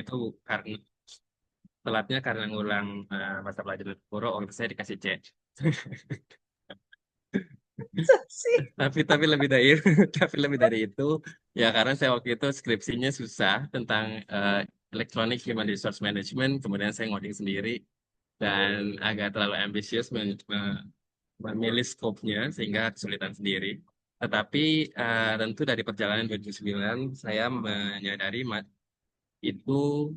itu karena telatnya karena ngulang masa pelajaran Puro, waktu saya dikasih C. Masa sih? Tapi lebih dari tapi lebih dari itu ya karena saya waktu itu skripsinya susah tentang Electronic Human Resource Management, kemudian saya ngoding sendiri dan agak terlalu ambisius memilih skopnya sehingga kesulitan sendiri. Tetapi tentu dari perjalanan 2009 saya menyadari itu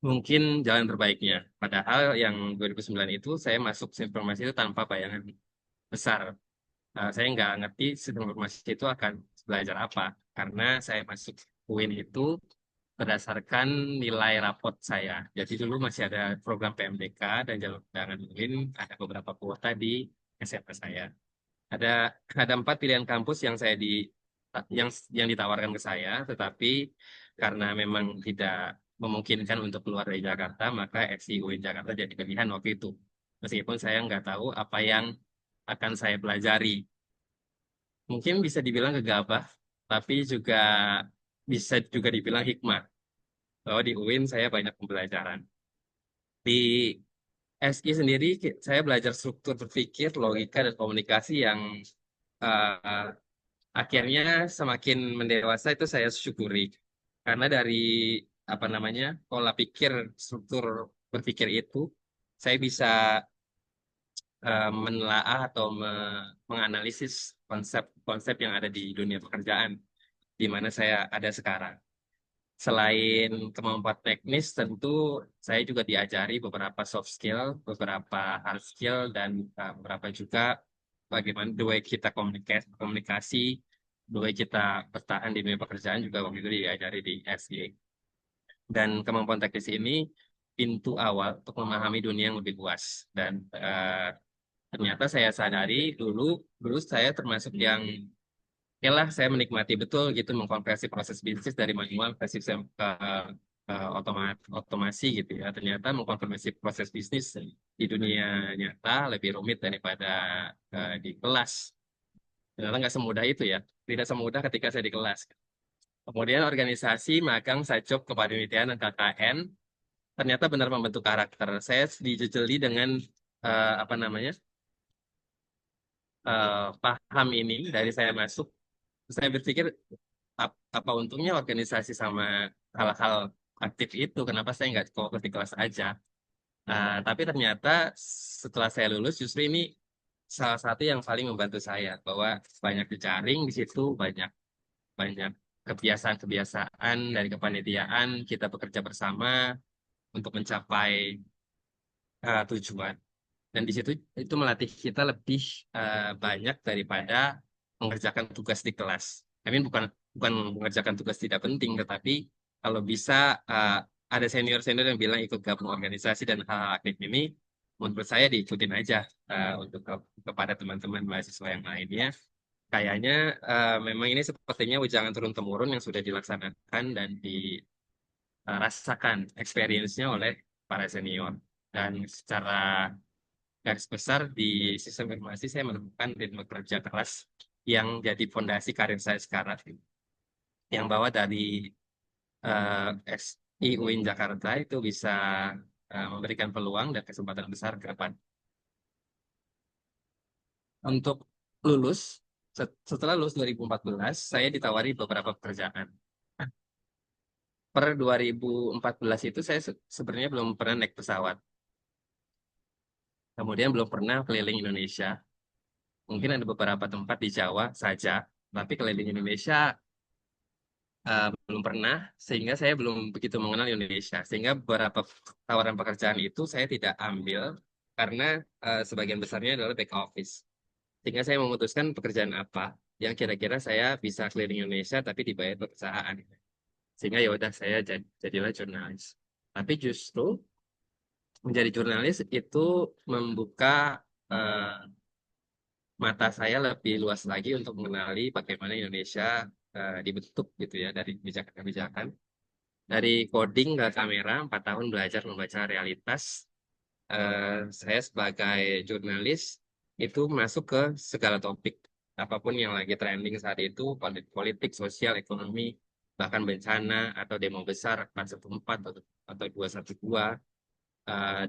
mungkin jalan terbaiknya. Padahal yang 2009 itu saya masuk sistem informasi itu tanpa bayangan besar. Saya nggak ngerti sistem informasi itu akan belajar apa. Karena saya masuk UIN itu berdasarkan nilai rapot saya. Jadi dulu masih ada program PMDK dan jalur undangan UIN, ada beberapa kuota di SMP saya. Ada ada 4 pilihan kampus yang ditawarkan ke saya, tetapi karena memang tidak memungkinkan untuk keluar dari Jakarta, maka FCUIN Jakarta jadi pilihan waktu itu. Meskipun saya nggak tahu apa yang akan saya pelajari. Mungkin bisa dibilang gegabah, tapi juga bisa juga dibilang hikmah. Bahwa di UIN saya banyak pembelajaran. Di SI sendiri saya belajar struktur berpikir, logika, dan komunikasi yang eh, akhirnya semakin mendewasa itu saya syukuri. Karena dari apa namanya pola pikir, struktur berpikir itu, saya bisa menelaah atau menganalisis konsep-konsep yang ada di dunia pekerjaan di mana saya ada sekarang. Selain kemampuan teknis, tentu saya juga diajari beberapa soft skill, beberapa hard skill, dan beberapa juga bagaimana the way kita komunikasi, the way kita bertahan di dunia pekerjaan juga waktu itu diajari di SG. Dan kemampuan teknis ini pintu awal untuk memahami dunia yang lebih luas. Dan ternyata saya sadari dulu, dulu saya termasuk yang oke lah, saya menikmati betul gitu mengkonversi proses bisnis dari manual ke sistem otomasi gitu ya. Ternyata mengkonversi proses bisnis di dunia nyata lebih rumit daripada di kelas. Ternyata nggak semudah itu ya. Tidak semudah ketika saya di kelas. Kemudian organisasi, magang, sajop, kepanitiaan, dan KKN ternyata benar membentuk karakter. Saya dijejeli dengan apa namanya paham ini dari saya masuk. Saya berpikir apa untungnya organisasi sama hal-hal aktif itu, kenapa saya nggak fokus di kelas aja. Tapi ternyata setelah saya lulus justru ini salah satu yang paling membantu saya bahwa banyak jejaring di situ, banyak banyak kebiasaan-kebiasaan dari kepanitiaan, kita bekerja bersama untuk mencapai tujuan. Dan di situ itu melatih kita lebih banyak daripada mengerjakan tugas di kelas. I mean bukan bukan mengerjakan tugas tidak penting, tetapi kalau bisa ada senior-senior yang bilang ikut gabung organisasi dan hal aktif ini, menurut saya diikutin aja untuk kepada teman-teman mahasiswa yang lainnya. Kayaknya memang ini sepertinya ujangan turun-temurun yang sudah dilaksanakan dan dirasakan experience-nya oleh para senior. Dan secara garis besar di sistem informasi saya menemukan ritme kerja keras yang jadi fondasi karir saya sekarang. Yang bawa dari SI UIN Jakarta itu bisa memberikan peluang dan kesempatan besar ke depan. Untuk lulus, setelah lulus 2014, saya ditawari beberapa pekerjaan. Per 2014 itu saya sebenarnya belum pernah naik pesawat. Kemudian belum pernah keliling Indonesia. Mungkin ada beberapa tempat di Jawa saja, tapi keliling Indonesia belum pernah, sehingga saya belum begitu mengenal Indonesia. Sehingga beberapa tawaran pekerjaan itu saya tidak ambil karena sebagian besarnya adalah back office. Sehingga saya memutuskan pekerjaan apa yang kira-kira saya bisa keliling Indonesia tapi dibayar perusahaan. Sehingga ya udah saya jadilah jurnalis. Tapi justru menjadi jurnalis itu membuka eh, mata saya lebih luas lagi untuk mengenali bagaimana Indonesia dibentuk gitu ya dari kebijakan-kebijakan. Dari coding ke kamera, 4 tahun belajar membaca realitas. Saya sebagai jurnalis itu masuk ke segala topik, apapun yang lagi trending saat itu, politik, sosial, ekonomi. bahkan bencana atau demo besar 414 atau 212.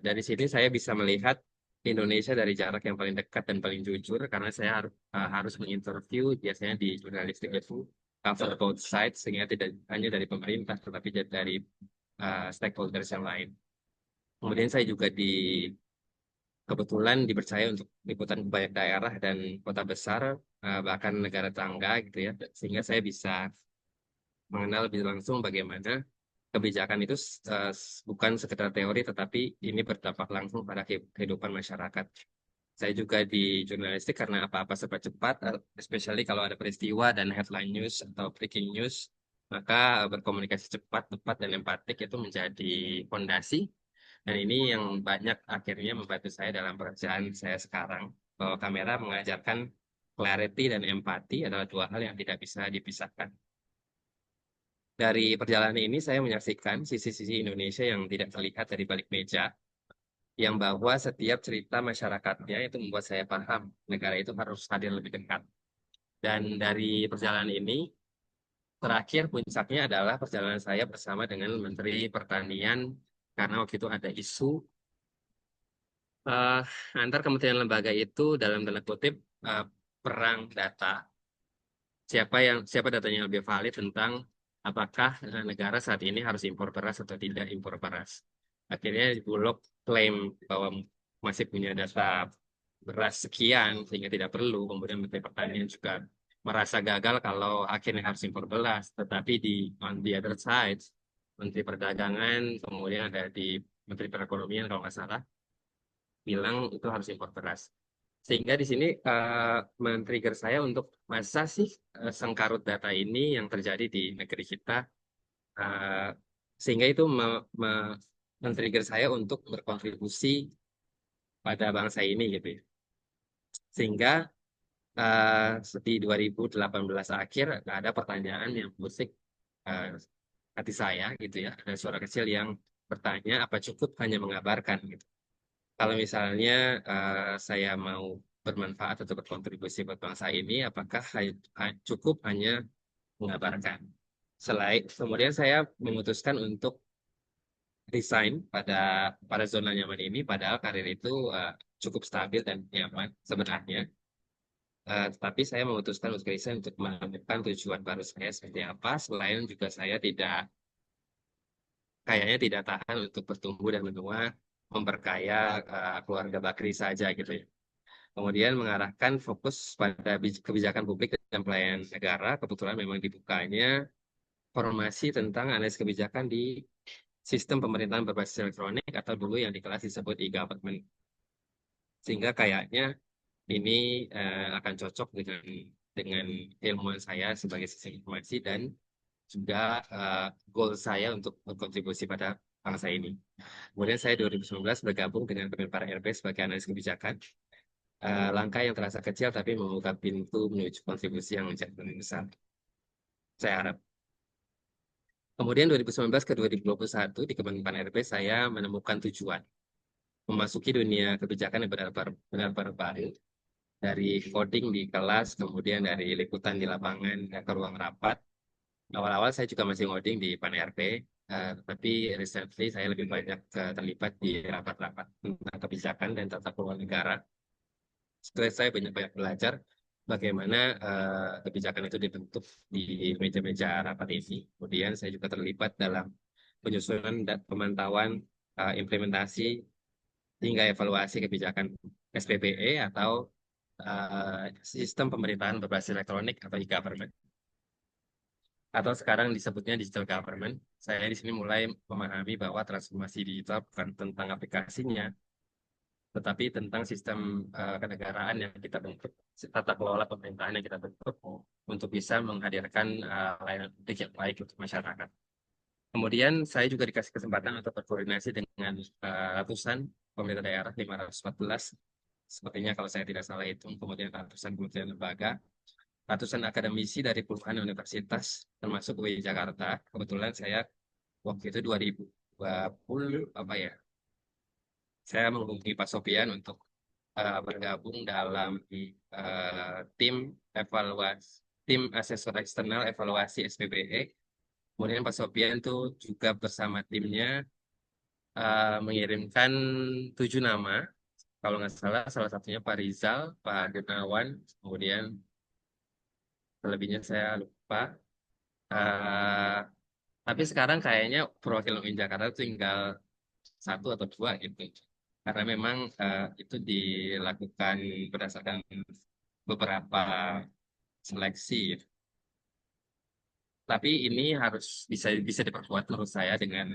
Dari sini saya bisa melihat Indonesia dari jarak yang paling dekat dan paling jujur karena saya harus menginterview biasanya di jurnalistik itu cover both sides sehingga tidak hanya dari pemerintah tetapi juga dari stakeholders yang lain. Kemudian saya juga kebetulan dipercaya untuk liputan ke banyak daerah dan kota besar bahkan negara tetangga gitu ya sehingga saya bisa mengenal lebih langsung bagaimana kebijakan itu bukan sekedar teori, tetapi ini berdampak langsung pada kehidupan masyarakat. Saya juga di jurnalistik karena apa-apa serba cepat, especially kalau ada peristiwa dan headline news atau breaking news, maka berkomunikasi cepat, tepat, dan empatik itu menjadi fondasi. Dan ini yang banyak akhirnya membantu saya dalam pekerjaan saya sekarang. Bahwa kamera mengajarkan clarity dan empati adalah dua hal yang tidak bisa dipisahkan. Dari perjalanan ini saya menyaksikan sisi-sisi Indonesia yang tidak terlihat dari balik meja, yang bahwa setiap cerita masyarakatnya itu membuat saya paham negara itu harus hadir lebih dekat. Dan dari perjalanan ini, terakhir puncaknya adalah perjalanan saya bersama dengan Menteri Pertanian, karena waktu itu ada isu eh, antar kementerian lembaga itu dalam tanda kutip eh, perang data. Siapa datanya yang lebih valid tentang apakah negara saat ini harus impor beras atau tidak impor beras. Akhirnya Bulog klaim bahwa masih punya data beras sekian sehingga tidak perlu. Kemudian Menteri Pertanian juga merasa gagal kalau akhirnya harus impor beras. Tetapi di on the other side, Menteri Perdagangan, kemudian ada di Menteri Perekonomian kalau nggak salah, bilang itu harus impor beras. Sehingga di sini men-trigger saya untuk masa sih sengkarut data ini yang terjadi di negeri kita, eh, sehingga itu men-trigger saya untuk berkontribusi pada bangsa ini gitu ya. Sehingga di 2018 akhir ada pertanyaan yang musik eh, hati saya gitu ya. Ada suara kecil yang bertanya apa cukup hanya mengabarkan gitu. Kalau misalnya saya mau bermanfaat atau berkontribusi buat bangsa ini, apakah cukup hanya mengabarkan? Selain kemudian saya memutuskan untuk resign pada zona nyaman ini, padahal karir itu cukup stabil dan nyaman sebenarnya. Tetapi saya memutuskan untuk resign untuk menemukan tujuan baru saya seperti apa. Selain juga saya kayaknya tidak tahan untuk bertumbuh dan menua memperkaya keluarga Bakri saja gitu ya. Kemudian mengarahkan fokus pada kebijakan publik dan pelayanan negara. Kebetulan memang dibukanya formasi tentang analisis kebijakan di sistem pemerintahan berbasis elektronik atau dulu yang di kelas disebut e-government. Sehingga kayaknya ini akan cocok dengan ilmuwan saya sebagai sistem informasi dan juga goal saya untuk berkontribusi pada bangsa ini. Kemudian saya 2019 bergabung dengan Kemenpar RB sebagai analis kebijakan. Langkah yang terasa kecil tapi membuka pintu menuju kontribusi yang menjadi lebih besar. Saya harap. Kemudian 2019 ke 2021 di Kemenpan RB saya menemukan tujuan memasuki dunia kebijakan yang benar-benar baru dari coding di kelas, kemudian dari liputan di lapangan ke ruang rapat. Awal-awal saya juga masih ngoding di Pan RB, tapi recently saya lebih banyak terlibat di rapat-rapat tentang kebijakan dan tata kelola negara. Setelah saya banyak-banyak belajar bagaimana kebijakan itu dibentuk di meja-meja rapat ini. Kemudian saya juga terlibat dalam penyusunan dan pemantauan implementasi hingga evaluasi kebijakan SPBE atau sistem pemerintahan berbasis elektronik atau e-government. Atau sekarang disebutnya digital government. Saya di sini mulai memahami bahwa transformasi digital bukan tentang aplikasinya, tetapi tentang sistem kenegaraan yang kita bentuk, tata kelola pemerintahan yang kita bentuk untuk bisa menghadirkan layanan publik yang baik untuk masyarakat. Kemudian saya juga dikasih kesempatan untuk berkoordinasi dengan ratusan pemerintah daerah 514, sepertinya kalau saya tidak salah itu, kemudian ratusan kementerian lembaga, ratusan akademisi dari puluhan universitas, termasuk UI Jakarta. Kebetulan saya waktu itu 2020 apa ya, saya menghubungi Pak Sofian untuk bergabung dalam tim evaluasi tim asesor eksternal evaluasi SPBE Kemudian Pak Sofian tuh juga bersama timnya mengirimkan 7 nama. Kalau nggak salah, salah satunya Pak Rizal, Pak Gunawan, kemudian selebihnya saya lupa. Eh, tapi sekarang kayaknya perwakilan UIN Jakarta tinggal satu atau dua gitu. Karena memang itu dilakukan berdasarkan beberapa seleksi, gitu. Tapi ini harus bisa bisa diperkuat menurut saya dengan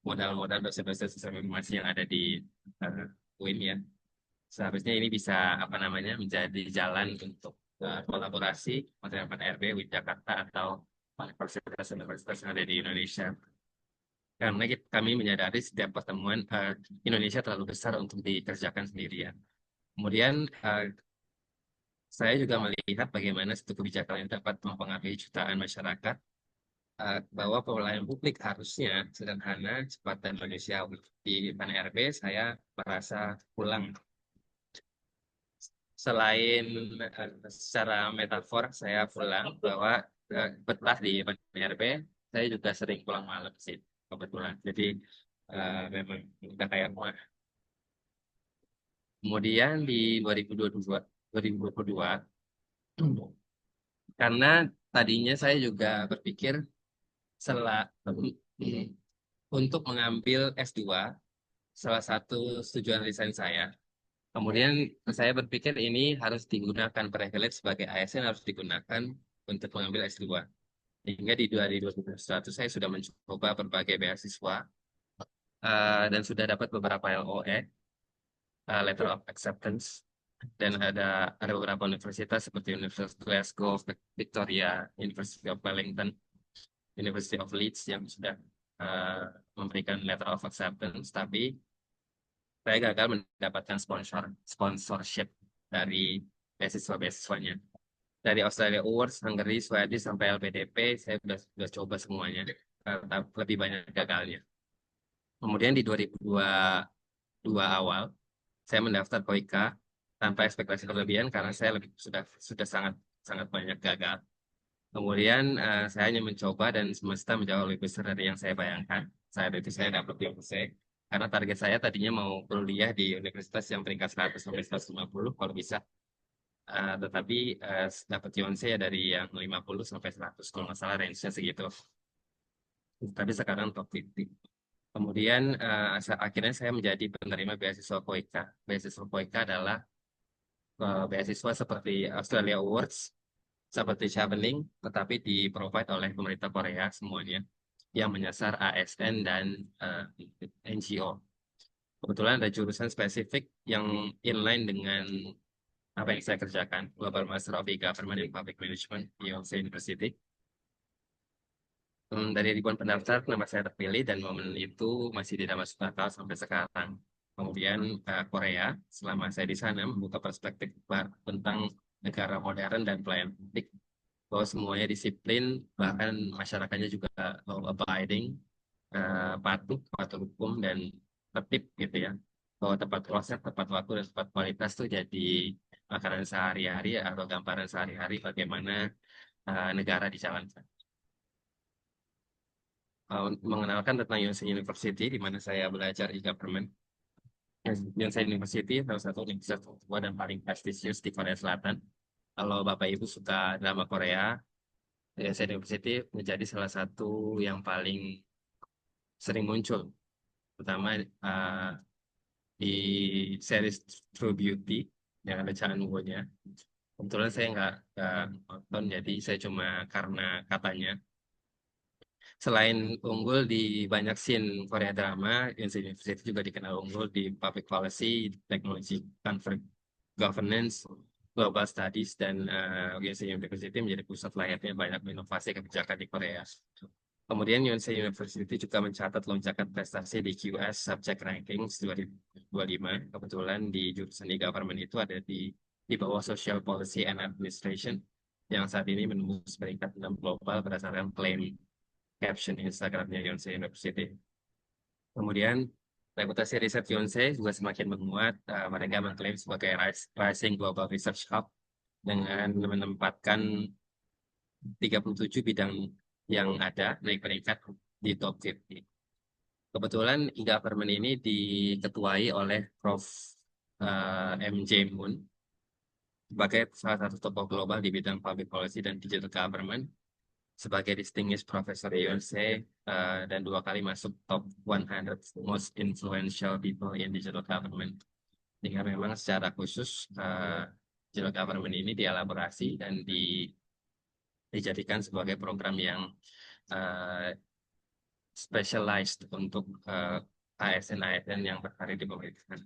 modal-modal dosen-dosen sistem informasi yang ada di UIN ya. Seharusnya ini bisa apa namanya menjadi jalan untuk kolaborasi penerapan RB UIN Jakarta atau universitas-universitas yang ada di Indonesia. Karena kami menyadari setiap pertemuan Indonesia terlalu besar untuk dikerjakan sendirian. Kemudian saya juga melihat bagaimana satu kebijakan yang dapat mempengaruhi jutaan masyarakat bahwa pelayanan publik harusnya sederhana, cepat, dan manusiawi. Di PAN-RB saya merasa pulang. Selain secara metafor saya pulang bahwa betah di PAN-RB, saya juga sering pulang malam sih kebetulan. Jadi memang udah kayak rumah. Kemudian di 2022, 2022 karena tadinya saya juga berpikir untuk mengambil S2, salah satu tujuan resign saya. Kemudian saya berpikir ini harus digunakan privilege sebagai ASN harus digunakan untuk mengambil S2. Hingga di 2021 saya sudah mencoba berbagai beasiswa dan sudah dapat beberapa LOE, Letter of Acceptance, dan ada beberapa universitas seperti Universitas Glasgow, Victoria, University of Wellington, University of Leeds yang sudah memberikan letter of acceptance, tapi saya gagal mendapatkan sponsorship dari beasiswa-beasiswanya. Dari Australia Awards, Hungary, Swedish, sampai LPDP, saya sudah coba semuanya, tapi lebih banyak gagalnya. Kemudian di 2022 awal, saya mendaftar KOIKA tanpa ekspektasi berlebihan karena saya sudah sangat sangat banyak gagal. Kemudian saya hanya mencoba dan semesta menjauh lebih besar dari yang saya bayangkan. Saat itu saya dapat di UNC. Karena target saya tadinya mau kuliah di universitas yang peringkat 100 sampai 150 kalau bisa. Tetapi dapat UNC ya dari yang 50 sampai 100 kalau nggak salah range-nya segitu. Tapi sekarang top 50. Kemudian akhirnya saya menjadi penerima beasiswa KOIKA. Beasiswa KOIKA adalah beasiswa seperti Australia Awards, seperti Chevening, tetapi di-provide oleh pemerintah Korea semuanya yang menyasar ASN dan NGO. Kebetulan ada jurusan spesifik yang inline dengan apa yang saya kerjakan, Global Master of E-Government and Public Management di Yonsei University. Dari ribuan pendaftar, nama saya terpilih dan momen itu masih tidak masuk akal sampai sekarang. Kemudian Korea, selama saya di sana membuka perspektif baru tentang negara modern dan pelayanan publik bahwa semuanya disiplin, bahkan masyarakatnya juga law abiding, patuh hukum dan tertib gitu ya. Bahwa tepat proses, tepat waktu, dan tepat kualitas tuh jadi makanan sehari-hari atau gambaran sehari-hari bagaimana negara dijalankan. Mengenalkan tentang Yonsei University di mana saya belajar e-government. Yonsei University salah satu universitas tertua dan paling prestisius di Korea Selatan. Kalau Bapak Ibu suka drama Korea, Yonsei University menjadi salah satu yang paling sering muncul, terutama di series True Beauty yang ada Cha Eun-woo-nya. Kebetulan saya nggak nonton, jadi saya cuma karena katanya. Selain unggul di banyak scene Korea drama, Yonsei University juga dikenal unggul di public policy, technology, conflict governance, global studies, dan Yonsei University menjadi pusat lahirnya banyak inovasi kebijakan di Korea. Kemudian Yonsei University juga mencatat lonjakan prestasi di QS Subject Rankings 2025. Kebetulan di jurusan e-government itu ada di bawah Social Policy and Administration yang saat ini menembus peringkat 6 global berdasarkan klaim caption Instagramnya Yonsei University. Kemudian reputasi riset Yonsei juga semakin menguat. Mereka mengklaim sebagai Rising Global Research Hub dengan menempatkan 37 bidang yang ada naik peringkat di top 50. Kebetulan e-government ini diketuai oleh Prof. MJ Moon sebagai salah satu tokoh global di bidang public policy dan digital government, sebagai distinguished professor di USA, dan 2 kali masuk top 100 most influential people in digital government. Sehingga memang secara khusus digital government ini dielaborasi dan dijadikan sebagai program yang uh, specialized untuk ASN-ASN yang berkarir di pemerintahan.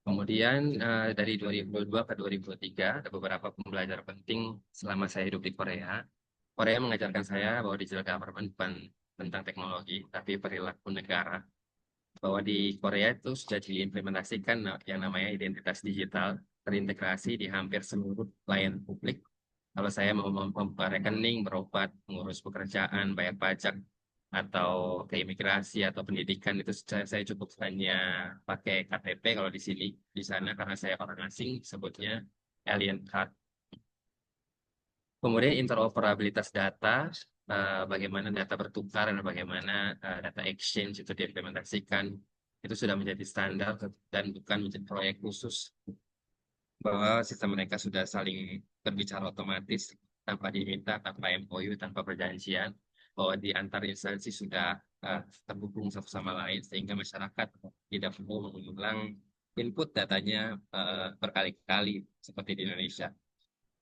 Kemudian dari 2002 ke 2003 ada beberapa pembelajaran penting selama saya hidup di Korea. Korea mengajarkan saya bahwa digital government bukan tentang teknologi, tapi perilaku negara. Bahwa di Korea itu sudah diimplementasikan yang namanya identitas digital, terintegrasi di hampir seluruh layanan publik. Kalau saya mau membuka rekening, berobat, mengurus pekerjaan, bayar pajak, atau ke imigrasi atau pendidikan, itu saya cukup hanya pakai KTP kalau di sini. Di sana karena saya orang asing, sebutnya alien card. Kemudian interoperabilitas data, bagaimana data bertukar dan bagaimana data exchange itu diimplementasikan, itu sudah menjadi standar dan bukan menjadi proyek khusus, bahwa sistem mereka sudah saling berbicara otomatis tanpa diminta, tanpa MOU, tanpa perjanjian, bahwa di antar instansi sudah terhubung satu sama lain sehingga masyarakat tidak perlu mengulang input datanya berkali-kali seperti di Indonesia.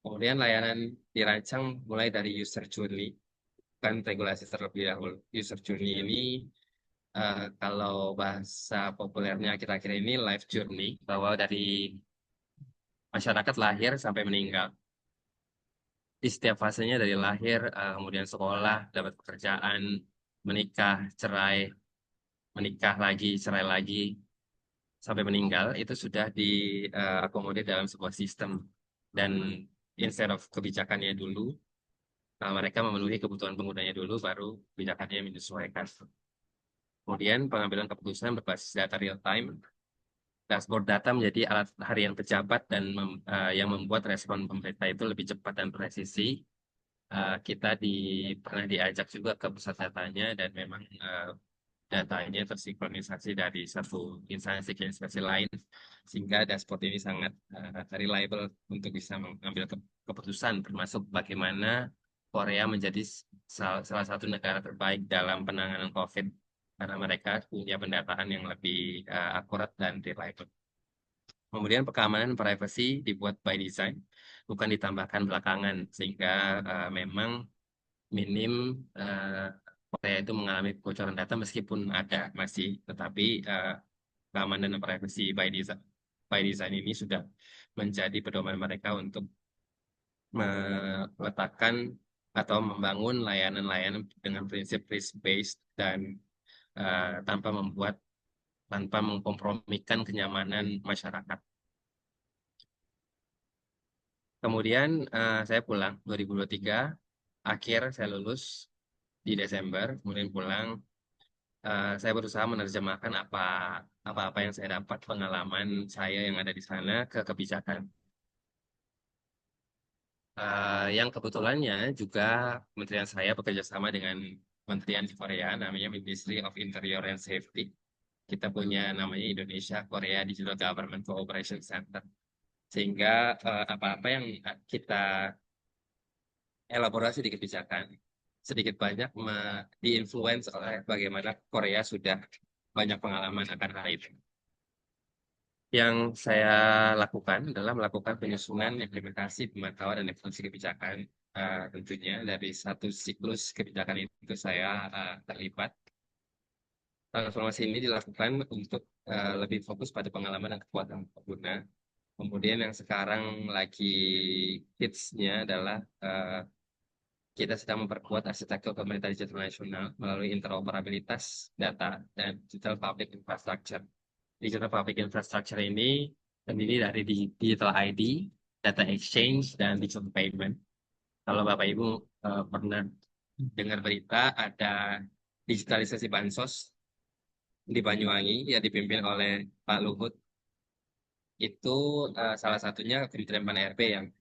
Kemudian layanan dirancang mulai dari user journey, kan regulasi terlebih dahulu. User journey ini kalau bahasa populernya akhir-akhir ini life journey, bahwa dari masyarakat lahir sampai meninggal. Di setiap fasenya dari lahir, kemudian sekolah, dapat pekerjaan, menikah, cerai, menikah lagi, cerai lagi, sampai meninggal, itu sudah diakomodir dalam sebuah sistem. Dan instead of kebijakannya dulu, mereka memenuhi kebutuhan penggunanya dulu, baru kebijakannya menyesuaikan. Kemudian pengambilan keputusan berbasis data real time. Dashboard data menjadi alat harian pejabat dan yang membuat respon pemerintah itu lebih cepat dan presisi. Kita pernah diajak juga ke pusat datanya dan memang datanya tersinkronisasi dari satu instansi ke instansi lain, sehingga dashboard ini sangat reliable untuk bisa mengambil keputusan, termasuk bagaimana Korea menjadi salah satu negara terbaik dalam penanganan COVID, karena mereka punya pendataan yang lebih akurat dan reliable. Kemudian keamanan privacy dibuat by design, bukan ditambahkan belakangan, sehingga memang minim Korea itu mengalami kebocoran data meskipun ada masih, tetapi keamanan dan privacy by design ini sudah menjadi pedoman mereka untuk meletakkan atau membangun layanan-layanan dengan prinsip risk-based dan tanpa mengkompromikan kenyamanan masyarakat. Kemudian saya pulang 2023, akhir saya lulus di Desember, kemudian pulang. Saya berusaha menerjemahkan apa-apa yang saya dapat pengalaman saya yang ada di sana ke kebijakan. Yang kebetulannya juga kementerian saya bekerja sama dengan kementerian di Korea, namanya Ministry of Interior and Safety. Kita punya namanya Indonesia Korea Digital Government Cooperation Center. Sehingga apa-apa yang kita elaborasi di kebijakan sedikit banyak diinfluence oleh bagaimana Korea sudah banyak pengalaman akan hal itu. Yang saya lakukan adalah melakukan penyusunan, implementasi, pemantauan, dan eksekusi kebijakan. Tentunya dari satu siklus kebijakan itu saya terlibat. Transformasi ini dilakukan untuk lebih fokus pada pengalaman dan kekuatan pengguna. Kemudian yang sekarang lagi hitsnya adalah kita sedang memperkuat arsitektur pemerintah digital nasional melalui interoperabilitas data dan digital public infrastructure. Digital public infrastructure ini terdiri dari digital ID, data exchange, dan digital payment. Kalau Bapak Ibu pernah dengar berita ada digitalisasi bansos di Banyuwangi yang dipimpin oleh Pak Luhut, itu salah satunya Kementerian Pan-RB yang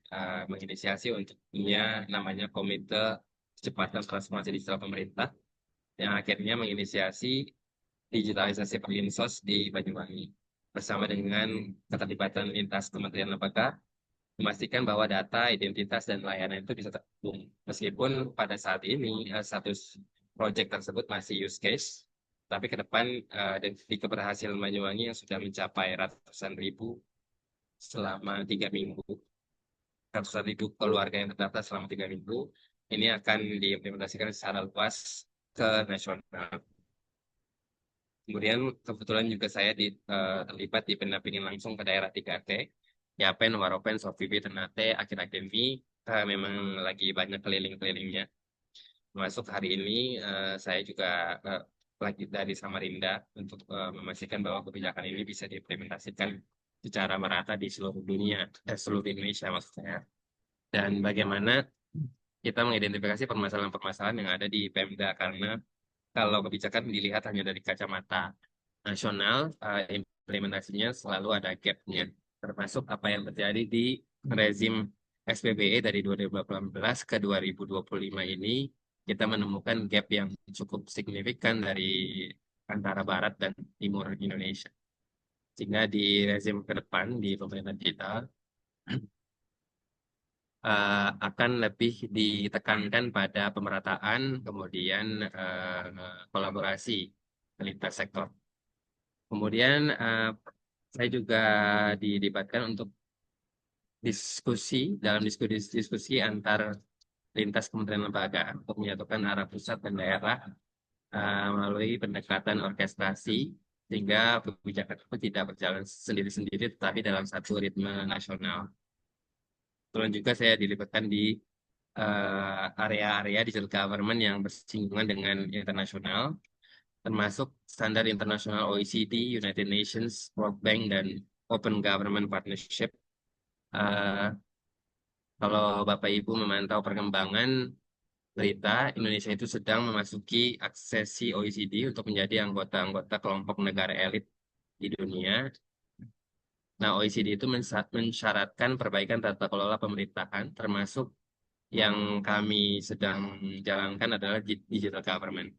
menginisiasi untuk punya namanya Komite percepatan transformasi digital pemerintah yang akhirnya menginisiasi digitalisasi Perlinsos di Banyuwangi bersama dengan keterlibatan lintas kementerian lembaga memastikan bahwa data, identitas, dan layanan itu bisa terhubung. Meskipun pada saat ini status proyek tersebut masih use case, tapi ke depan di keberhasilan Banyuwangi yang sudah mencapai ratusan ribu selama 3 minggu, ratusan ribu keluarga yang terdaftar selama 3 minggu, ini akan diimplementasikan secara luas ke nasional. Kemudian kebetulan juga saya terlibat di pendampingan langsung ke daerah 3T, Yapen, Waropen, Sofibi, Ternate, akhir-akhir ini memang lagi banyak keliling-kelilingnya. Masuk hari ini saya juga lagi dari Samarinda untuk memastikan bahwa kebijakan ini bisa diimplementasikan secara merata di seluruh dunia, seluruh Indonesia maksud saya. Dan bagaimana kita mengidentifikasi permasalahan-permasalahan yang ada di Pemda, karena kalau kebijakan dilihat hanya dari kacamata nasional, implementasinya selalu ada gap-nya, termasuk apa yang terjadi di rezim SPBE dari 2018 ke 2025 ini, kita menemukan gap yang cukup signifikan dari antara Barat dan Timur Indonesia. Sehingga di rezim ke depan, di pemerintahan digital, akan lebih ditekankan pada pemerataan, kemudian kolaborasi lintas sektor. Kemudian saya juga dilibatkan untuk dalam diskusi antar lintas kementerian lembaga untuk menyatukan arah pusat dan daerah melalui pendekatan orkestrasi sehingga kebijakan itu tidak berjalan sendiri-sendiri tetapi dalam satu ritme nasional. Kemudian juga saya dilibatkan di area-area digital government yang bersinggungan dengan internasional, termasuk standar internasional OECD, United Nations, World Bank, dan Open Government Partnership. Eh, Kalau Bapak Ibu memantau perkembangan berita, Indonesia itu sedang memasuki aksesi OECD untuk menjadi anggota-anggota kelompok negara elit di dunia. Nah, OECD itu mensyaratkan perbaikan tata kelola pemerintahan, termasuk yang kami sedang jalankan adalah digital government.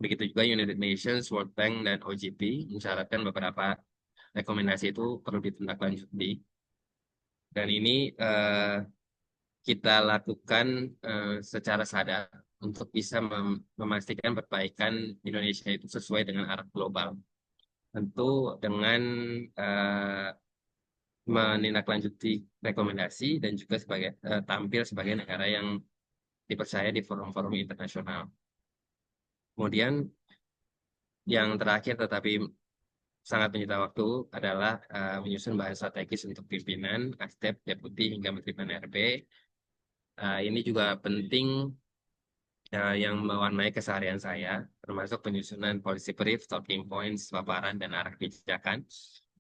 Begitu juga United Nations, World Bank, dan OGP mensyaratkan beberapa rekomendasi itu perlu ditindaklanjuti. Dan ini kita lakukan secara sadar untuk bisa memastikan perbaikan Indonesia itu sesuai dengan arah global. Tentu dengan eh, menindaklanjuti rekomendasi dan juga tampil sebagai negara yang dipercaya di forum-forum internasional. Kemudian yang terakhir tetapi sangat menyita waktu adalah menyusun bahan strategis untuk pimpinan, Asdep, Deputi, hingga Menteri PNRB. Ini juga penting yang mewarnai keseharian saya, termasuk penyusunan policy brief, talking points, paparan, dan arah kebijakan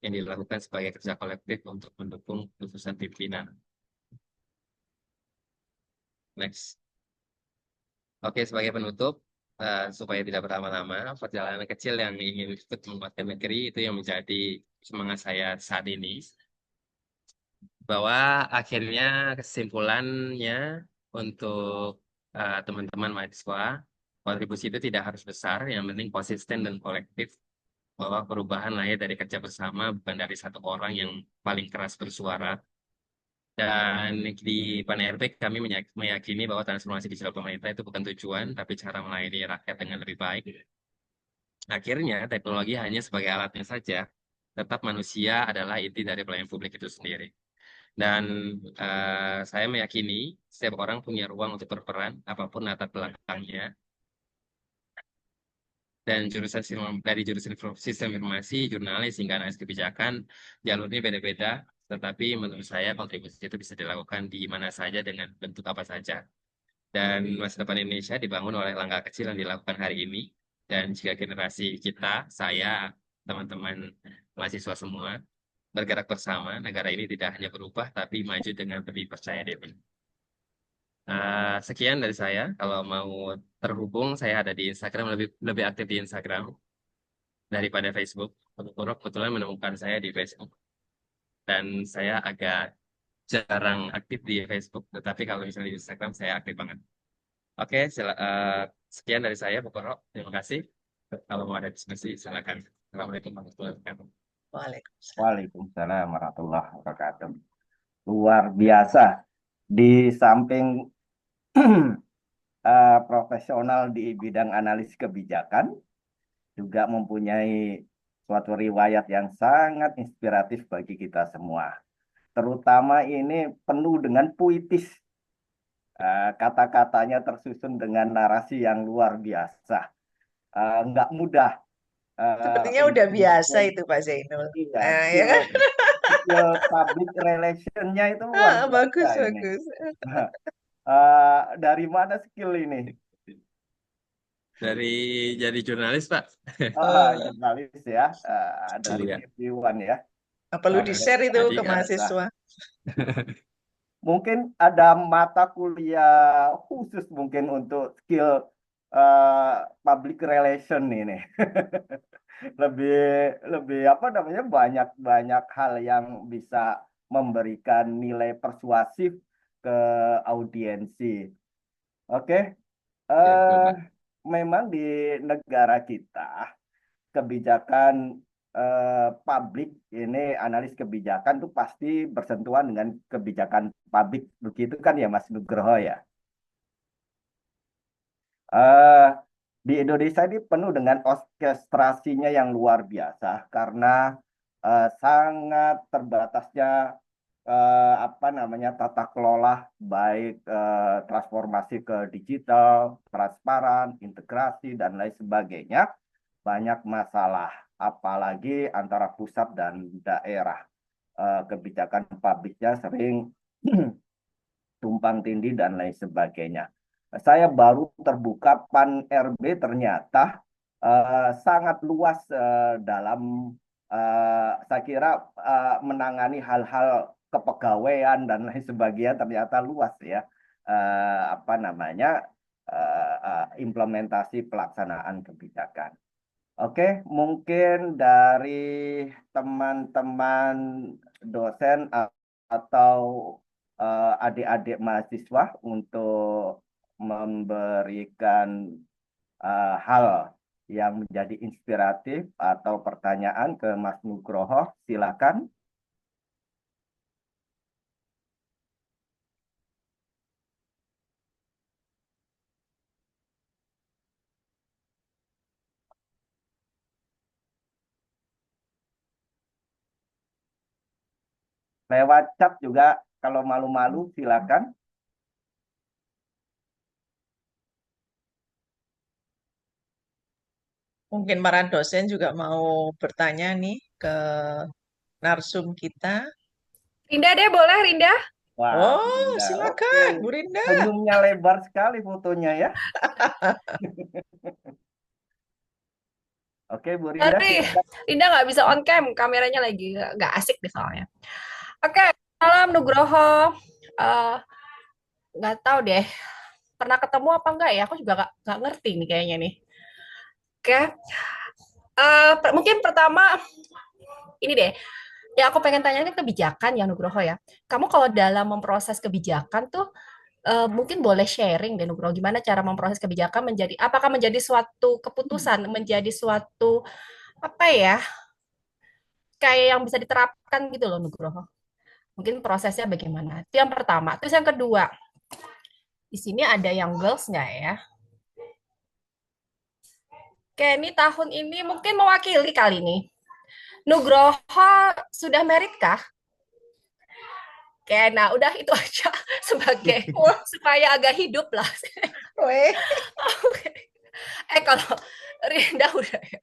yang dilakukan sebagai kerja kolektif untuk mendukung keputusan pimpinan. Next. Oke, sebagai penutup, supaya tidak berlama-lama, perjalanan kecil yang ingin ikut menguatkan negeri itu yang menjadi semangat saya saat ini. Bahwa akhirnya kesimpulannya untuk teman-teman mahasiswa, kontribusi itu tidak harus besar, yang penting konsisten dan kolektif, bahwa perubahan lahir dari kerja bersama, bukan dari satu orang yang paling keras bersuara. Dan di PAN-RB kami meyakini bahwa transformasi digital pemerintah itu bukan tujuan, tapi cara melayani rakyat dengan lebih baik. Akhirnya, teknologi hanya sebagai alatnya saja, tetap manusia adalah inti dari pelayanan publik itu sendiri. Dan saya meyakini setiap orang punya ruang untuk berperan, apapun latar belakangnya. Dan dari jurusan sistem informasi, jurnalis, hingga analisis kebijakan, jalurnya beda-beda. Tetapi menurut saya kontribusi itu bisa dilakukan di mana saja dengan bentuk apa saja. Dan masa depan Indonesia dibangun oleh langkah kecil yang dilakukan hari ini. Dan jika generasi kita, saya, teman-teman mahasiswa semua, bergerak bersama, negara ini tidak hanya berubah, tapi maju dengan lebih percaya diri. Sekian dari saya. Kalau mau terhubung, saya ada di Instagram, lebih lebih aktif di Instagram daripada Facebook. Kebetulan menemukan saya di Facebook. Dan saya agak jarang aktif di Facebook, tetapi kalau misalnya di Instagram, saya aktif banget. Oke, sekian dari saya, Bu Koro. Terima kasih. Kalau mau ada diskusi, silakan. Assalamualaikum warahmatullahi wabarakatuh. Waalaikumsalam. Waalaikumsalam warahmatullahi wabarakatuh. Luar biasa. Di samping profesional di bidang analisis kebijakan, juga mempunyai suatu riwayat yang sangat inspiratif bagi kita semua. Terutama ini penuh dengan puitis. Kata-katanya tersusun dengan narasi yang luar biasa. Nggak mudah Sepertinya udah untuk biasa itu Pak Zainul. iya, Nah, ya skill kan? skill public relationnya itu luar biasa Bagus, ini. bagus. Dari mana skill ini? Dari jadi jurnalis, Pak. Eh, Jurnalis ya, dari Iya. TV1 ya. Perlu Oke, di-share itu Jadi ke luar biasa. mahasiswa. Mungkin ada mata kuliah khusus mungkin untuk skill public relation ini. Lebih lebih apa namanya banyak banyak hal yang bisa memberikan nilai persuasif ke audiensi. Oke, Ya, betul, eh Pak. memang di negara kita kebijakan publik ini analis kebijakan tuh pasti bersentuhan dengan kebijakan publik begitu kan ya Mas Nugroho ya. eh di Indonesia ini penuh dengan orkestrasinya yang luar biasa karena sangat terbatasnya apa namanya tata kelola baik transformasi ke digital, transparan, integrasi dan lain sebagainya. Banyak masalah, apalagi antara pusat dan daerah. Kebijakan publiknya sering tumpang tindih dan lain sebagainya. Saya baru terbuka PAN RB ternyata sangat luas dalam saya kira menangani hal-hal kepegawaian dan lain sebagainya ternyata luas ya apa namanya implementasi pelaksanaan kebijakan. Oke, mungkin dari teman-teman dosen atau adik-adik mahasiswa untuk memberikan hal yang menjadi inspiratif atau pertanyaan ke Mas Nugroho, silakan. Lewat chat juga kalau malu-malu silakan. Mungkin para dosen juga mau bertanya nih ke narsum kita. Rinda deh, boleh Rinda? Wah, Bu Oh, Rinda. Oke, silakan, Bu Rinda. senyumnya lebar sekali fotonya ya. Oke, Bu Rinda, Sorry, silakan. Rinda nggak bisa on cam, kameranya lagi nggak asik deh soalnya. Oke, malam Nugroho. Eh, nggak tahu deh, pernah ketemu apa enggak ya? Aku juga nggak ngerti nih kayaknya nih. Oke, mungkin pertama ini deh. Ya aku pengen tanya kebijakan ya Nugroho ya. Kamu kalau dalam memproses kebijakan tuh mungkin boleh sharing deh Nugroho gimana cara memproses kebijakan menjadi apakah menjadi suatu keputusan, menjadi suatu apa ya kayak yang bisa diterapkan gitu loh Nugroho. Mungkin prosesnya bagaimana? Itu yang pertama. Terus yang kedua, di sini ada yang girls nggak ya? Oke, ini tahun ini mungkin mewakili kali ini. Nugroho sudah merit kah? Oke, nah udah itu aja sebagai Wah, supaya agak hidup lah. weh. Kalau Rinda udah ya.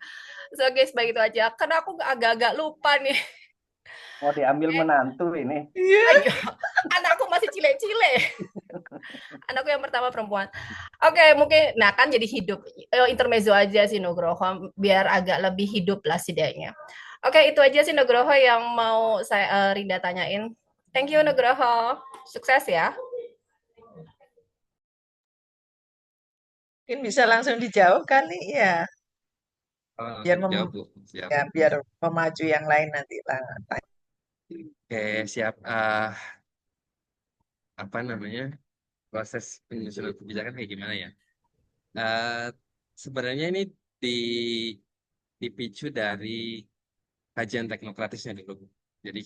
So guys, baik itu aja. Karena aku agak-agak lupa nih. Mau diambil menantu ini. Iya. Ayo, anakku masih cile-cile. Anakku yang pertama perempuan. Oke, mungkin nah kan jadi hidup. Intermezzo aja sih Nugroho biar agak lebih hidup lah setidaknya. Oke, itu aja sih Nugroho yang mau saya Rinda tanyain. Thank you Nugroho. Sukses ya. Mungkin bisa langsung dijawab kali ya. Biar Langsung jawab, Bu. Siap. ya, biar pemaju yang lain nanti tanya. Oke, siap. Apa namanya? proses penyusunan kebijakan kayak gimana ya? Eh, Sebenarnya ini di dipicu dari kajian teknokratisnya dulu. Jadi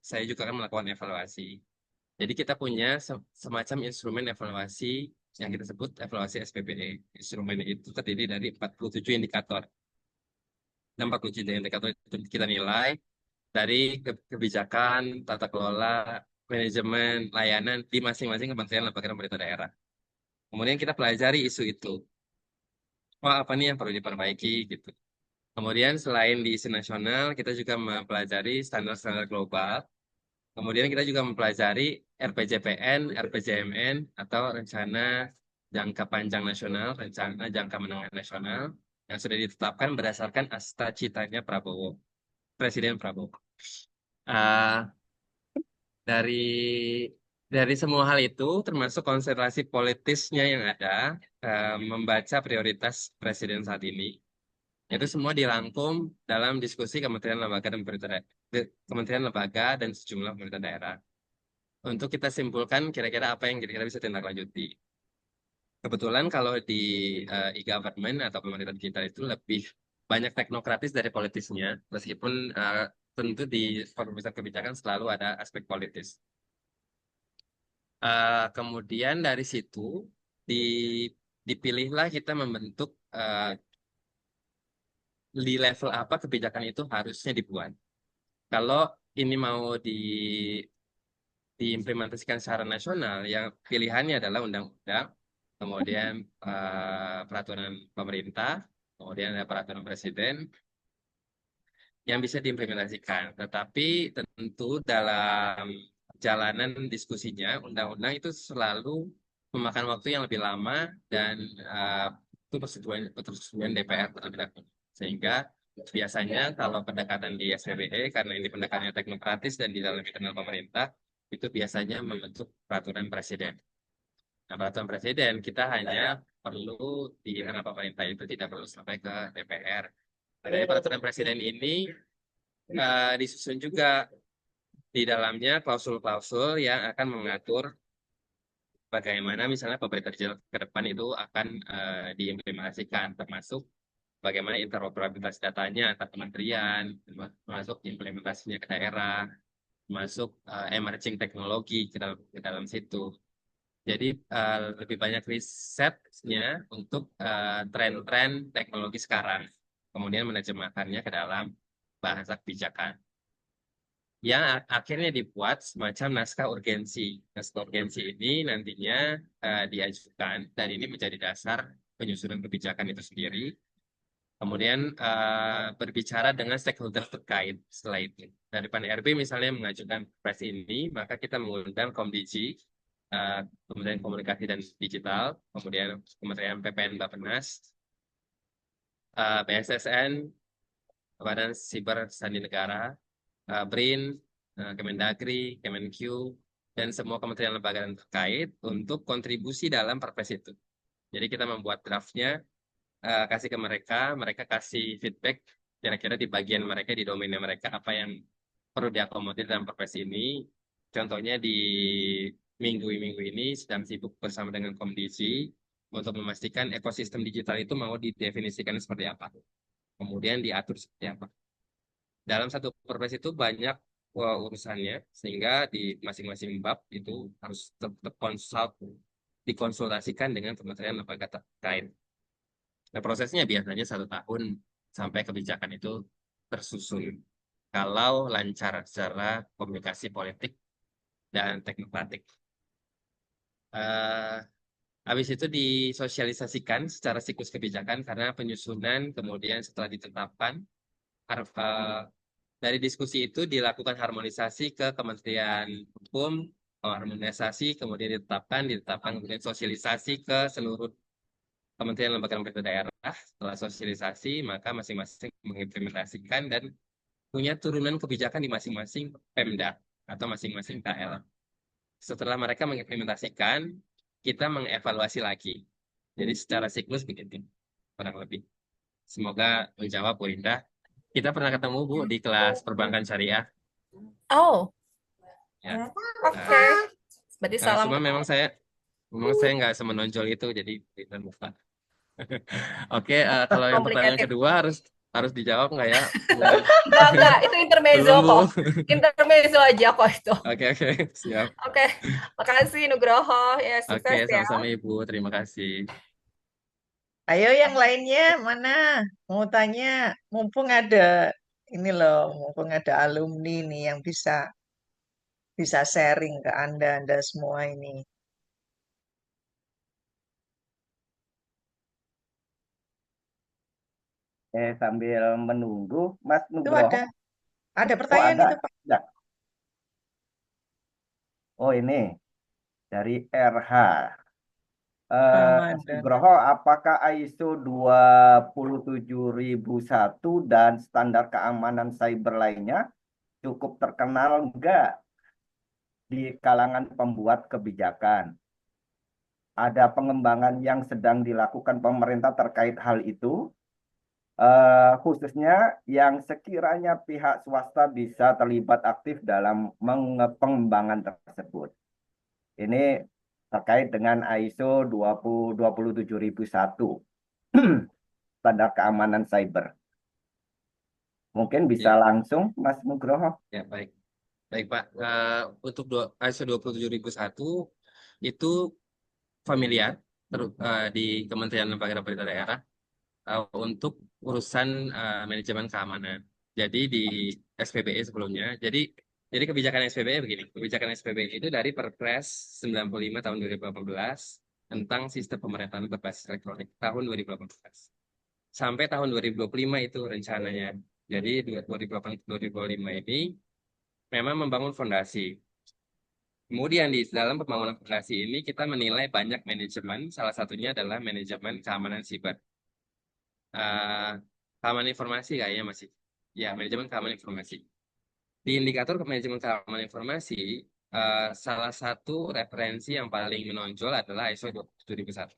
saya juga kan melakukan evaluasi. Jadi kita punya semacam instrumen evaluasi yang kita sebut evaluasi SPPE. Instrumen itu terdiri dari 47 indikator. Dan 47 indikator itu kita nilai dari kebijakan, tata kelola, manajemen, layanan di masing-masing kementerian lembaga dan pemerintah daerah. Kemudian kita pelajari isu itu. Oh, apa nih yang perlu diperbaiki gitu. Kemudian selain di isu nasional, kita juga mempelajari standar-standar global. Kemudian kita juga mempelajari RPJPN, RPJMN, atau Rencana Jangka Panjang Nasional, Rencana Jangka Menengah Nasional, yang sudah ditetapkan berdasarkan asta citanya Prabowo, Presiden Prabowo. Ah, dari semua hal itu, termasuk konstelasi politisnya yang ada, membaca prioritas Presiden saat ini, itu semua dirangkum dalam diskusi Kementerian Lembaga dan Kementerian Lembaga dan sejumlah pemerintah daerah. Untuk kita simpulkan kira-kira apa yang kira-kira bisa tindak lanjuti. Kebetulan kalau di e-government atau pemerintahan digital itu lebih banyak teknokratis dari politisnya, meskipun tentu di perusahaan kebijakan selalu ada aspek politis. Kemudian dari situ di, dipilihlah kita membentuk di level apa kebijakan itu harusnya dibuat. Kalau ini mau diimplementasikan secara nasional, yang pilihannya adalah undang-undang, kemudian peraturan pemerintah, kemudian ada peraturan presiden yang bisa diimplementasikan. Tetapi tentu dalam perjalanan diskusinya, undang-undang itu selalu memakan waktu yang lebih lama dan itu persetujuan DPR terlebih dahulu. Sehingga biasanya kalau pendekatan di SPBE, karena ini pendekatannya teknokratis dan di dalam internal pemerintah, itu biasanya membentuk peraturan presiden. Nah, peraturan presiden kita hanya perlu di internal pemerintah itu tidak perlu sampai ke DPR. Dari peraturan presiden ini disusun juga di dalamnya klausul-klausul yang akan mengatur bagaimana misalnya pemerintah digital ke depan itu akan diimplementasikan, termasuk bagaimana interoperabilitas datanya antar kementerian, termasuk implementasinya ke daerah, termasuk emerging teknologi ke dalam situ. Jadi lebih banyak risetnya untuk tren-tren teknologi sekarang, kemudian menerjemahkannya ke dalam bahasa kebijakan. Yang akhirnya dibuat semacam naskah urgensi. Naskah urgensi ini nantinya diajukan dan ini menjadi dasar penyusunan kebijakan itu sendiri. Kemudian berbicara dengan stakeholder terkait setelah itu. Dari PAN-RB misalnya mengajukan pres ini, maka kita mengundang Komdigi, Kementerian Komunikasi dan Digital, kemudian Kementerian PPN Bappenas, BSSN, Badan Siber Sandi Negara, BRIN, Kemendagri, Kemenq, dan semua kementerian lembaga dan terkait untuk kontribusi dalam perpres itu. Jadi kita membuat draftnya, kasih ke mereka, mereka kasih feedback, kira-kira di bagian mereka, di domainnya mereka, apa yang perlu diakomodir dalam perpres ini. Contohnya di minggu ini sedang sibuk bersama dengan Komdisi untuk memastikan ekosistem digital itu mau didefinisikan seperti apa. Kemudian diatur seperti apa. Dalam satu perpres itu banyak urusannya, sehingga di masing-masing bab itu harus dikonsultasikan dengan kementerian lembaga terkait. Nah, prosesnya biasanya 1 tahun sampai kebijakan itu tersusun. Kalau lancar secara komunikasi politik dan teknokratik. Habis itu disosialisasikan secara siklus kebijakan karena penyusunan, kemudian setelah ditetapkan, dari diskusi itu dilakukan harmonisasi ke Kementerian Hukum, harmonisasi kemudian ditetapkan kemudian sosialisasi ke seluruh kementerian lembaga pemerintah daerah. Setelah sosialisasi, maka masing-masing mengimplementasikan dan punya turunan kebijakan di masing-masing Pemda atau masing-masing KL. Setelah mereka mengimplementasikan, kita mengevaluasi lagi. Jadi secara siklus begitu, kurang lebih. Semoga menjawab, Bu Indah. Kita pernah ketemu, Bu, di kelas perbankan syariah. Oh, Ya. oke. Berarti salam. Cuma memang saya Memang saya nggak semenonjol itu, jadi tidak lupa. Oke, kalau yang pertanyaan Complicated. kedua harus dijawab nggak ya, Bu? Enggak, itu intermezzo Belum, Bu. kok. Intermezzo aja kok itu. Oke, siap. Oke, makasih Nugroho. Ya, Oke, sukses ya. sama-sama Ibu. Terima kasih. Ayo yang lainnya mana? Mau tanya, mumpung ada ini loh, mumpung ada alumni nih yang bisa sharing ke Anda semua ini. Sambil menunggu, Mas Itu Nugroho. ada Oh, pertanyaan ada. itu, Pak. Ya. Oh, ini dari RH. Mas Ramadan. Nugroho, apakah ISO 27001 dan standar keamanan cyber lainnya cukup terkenal enggak di kalangan pembuat kebijakan? Ada pengembangan yang sedang dilakukan pemerintah terkait hal itu, khususnya yang sekiranya pihak swasta bisa terlibat aktif dalam pengembangan tersebut. Ini terkait dengan ISO 27001, standar keamanan cyber. Mungkin bisa Ya, langsung, Mas Nugroho. ya baik. Baik, Pak. Untuk ISO 27001 itu familiar di Kementerian Lembaga dan Pemerintah Daerah untuk urusan manajemen keamanan. Jadi di SPBE sebelumnya. Jadi kebijakan SPBE begini. Kebijakan SPBE itu dari Perpres 95 tahun 2018 tentang sistem pemerintahan berbasis elektronik tahun 2018. Sampai tahun 2025 itu rencananya. Jadi 2025 ini memang membangun fondasi. Kemudian di dalam pembangunan fondasi ini kita menilai banyak manajemen, salah satunya adalah manajemen keamanan siber. Eh, Keamanan informasi kayaknya masih. Ya, manajemen keamanan informasi. Di indikator manajemen keamanan informasi, salah satu referensi yang paling menonjol adalah ISO 27001.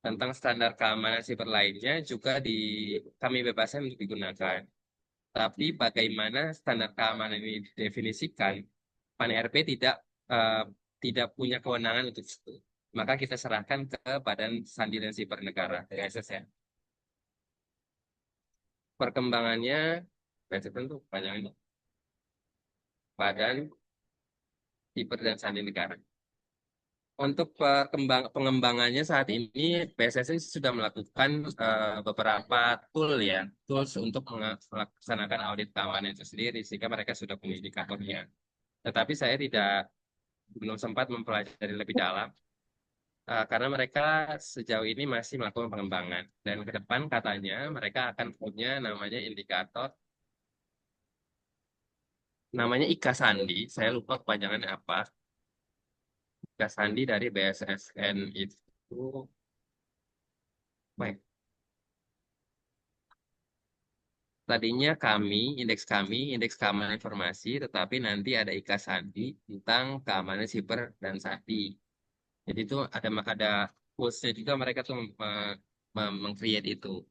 Tentang standar keamanan siber lainnya juga kami bebaskan untuk digunakan. Tapi bagaimana standar keamanan ini didefinisikan, PAN-RB eh, tidak punya kewenangan untuk itu. Maka kita serahkan ke Badan Sandi dan Siber Negara, BSSN. Perkembangannya, BSSN itu panjangnya Badan Siber dan Sandi Negara. Untuk pengembangannya saat ini, PSSI sudah melakukan beberapa tools untuk melaksanakan audit keamanan itu sendiri, sehingga mereka sudah punya indikatornya. Tetapi saya belum sempat mempelajari lebih dalam, karena mereka sejauh ini masih melakukan pengembangan. Dan ke depan katanya mereka akan punya namanya indikator, namanya IKA Sandi, saya lupa kepanjangannya apa. IKA Sandi dari BSSN itu, baik. Tadinya indeks keamanan informasi, tetapi nanti ada IKA Sandi tentang keamanan siber dan sandi. Jadi itu ada toolsnya juga mereka tuh meng-create itu.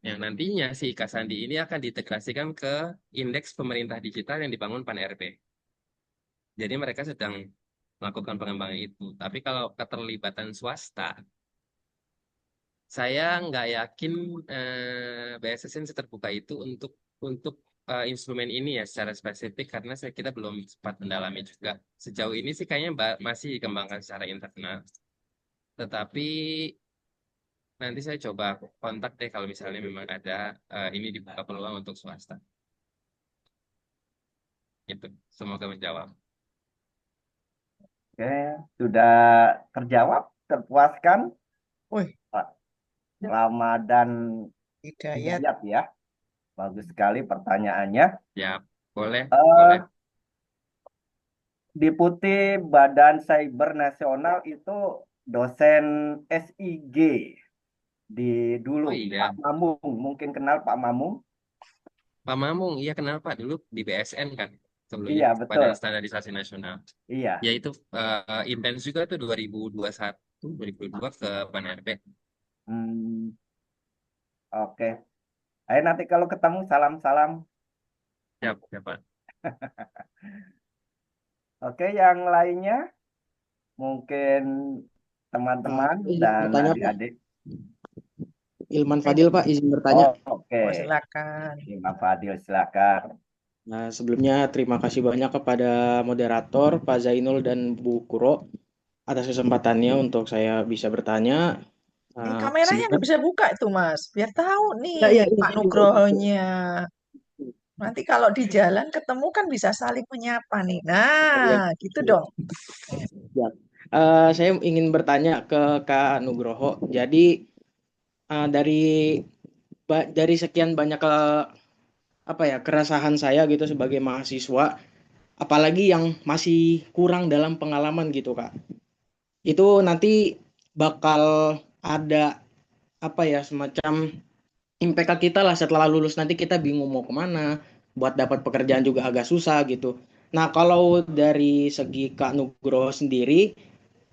Yang nantinya si IKA Sandi ini akan diintegrasikan ke indeks pemerintah digital yang dibangun PAN-RB. Jadi mereka sedang melakukan pengembangan itu. Tapi kalau keterlibatan swasta, saya nggak yakin BSSN seterbuka itu untuk instrumen ini ya secara spesifik karena kita belum sempat mendalami juga. Sejauh ini sih kayaknya masih dikembangkan secara internal. Tetapi nanti saya coba kontak deh kalau misalnya memang ada ini dibuka peluang untuk swasta. Itu semoga menjawab. Oke, sudah terjawab, terpuaskan, Wih, Pak Ramadan Hidayat. Hidayat ya. Bagus sekali pertanyaannya. Ya, boleh, boleh. Eh, Deputi Badan Cyber Nasional itu dosen SIG di dulu, Oh iya, Pak Mamung. Mungkin kenal Pak Mamung? Pak Mamung, iya kenal Pak dulu di BSN kan sebelumnya Iya, betul. Badan Standarisasi Nasional. Iya. Ya itu intens juga tuh 2021, 2022 ke PAN-RB. Hmm, oke. Ayo nanti kalau ketemu salam-salam. Siap, ya Pak. Oke, yang lainnya mungkin teman-teman Izin dan bertanya Pak, adik-adik. Ilman Fadil Pak, izin bertanya. Oke, Oh, silakan. Imam Fadil silakan. Nah, sebelumnya terima kasih banyak kepada moderator Pak Zainul dan Bu Kuro atas kesempatannya untuk saya bisa bertanya. Ini kameranya nggak bisa buka itu, Mas. Biar tahu nih Ya, Pak Nugrohonya. Nanti kalau di jalan ketemu kan bisa saling menyapa nih. Nah, gitu dong. Ya. Saya ingin bertanya ke Kak Nugroho. Jadi dari sekian banyak keresahan saya gitu sebagai mahasiswa, apalagi yang masih kurang dalam pengalaman gitu Kak. Itu nanti bakal ada semacam impact ke kita lah setelah lulus, nanti kita bingung mau kemana, buat dapat pekerjaan juga agak susah gitu. Nah, kalau dari segi Kak Nugroho sendiri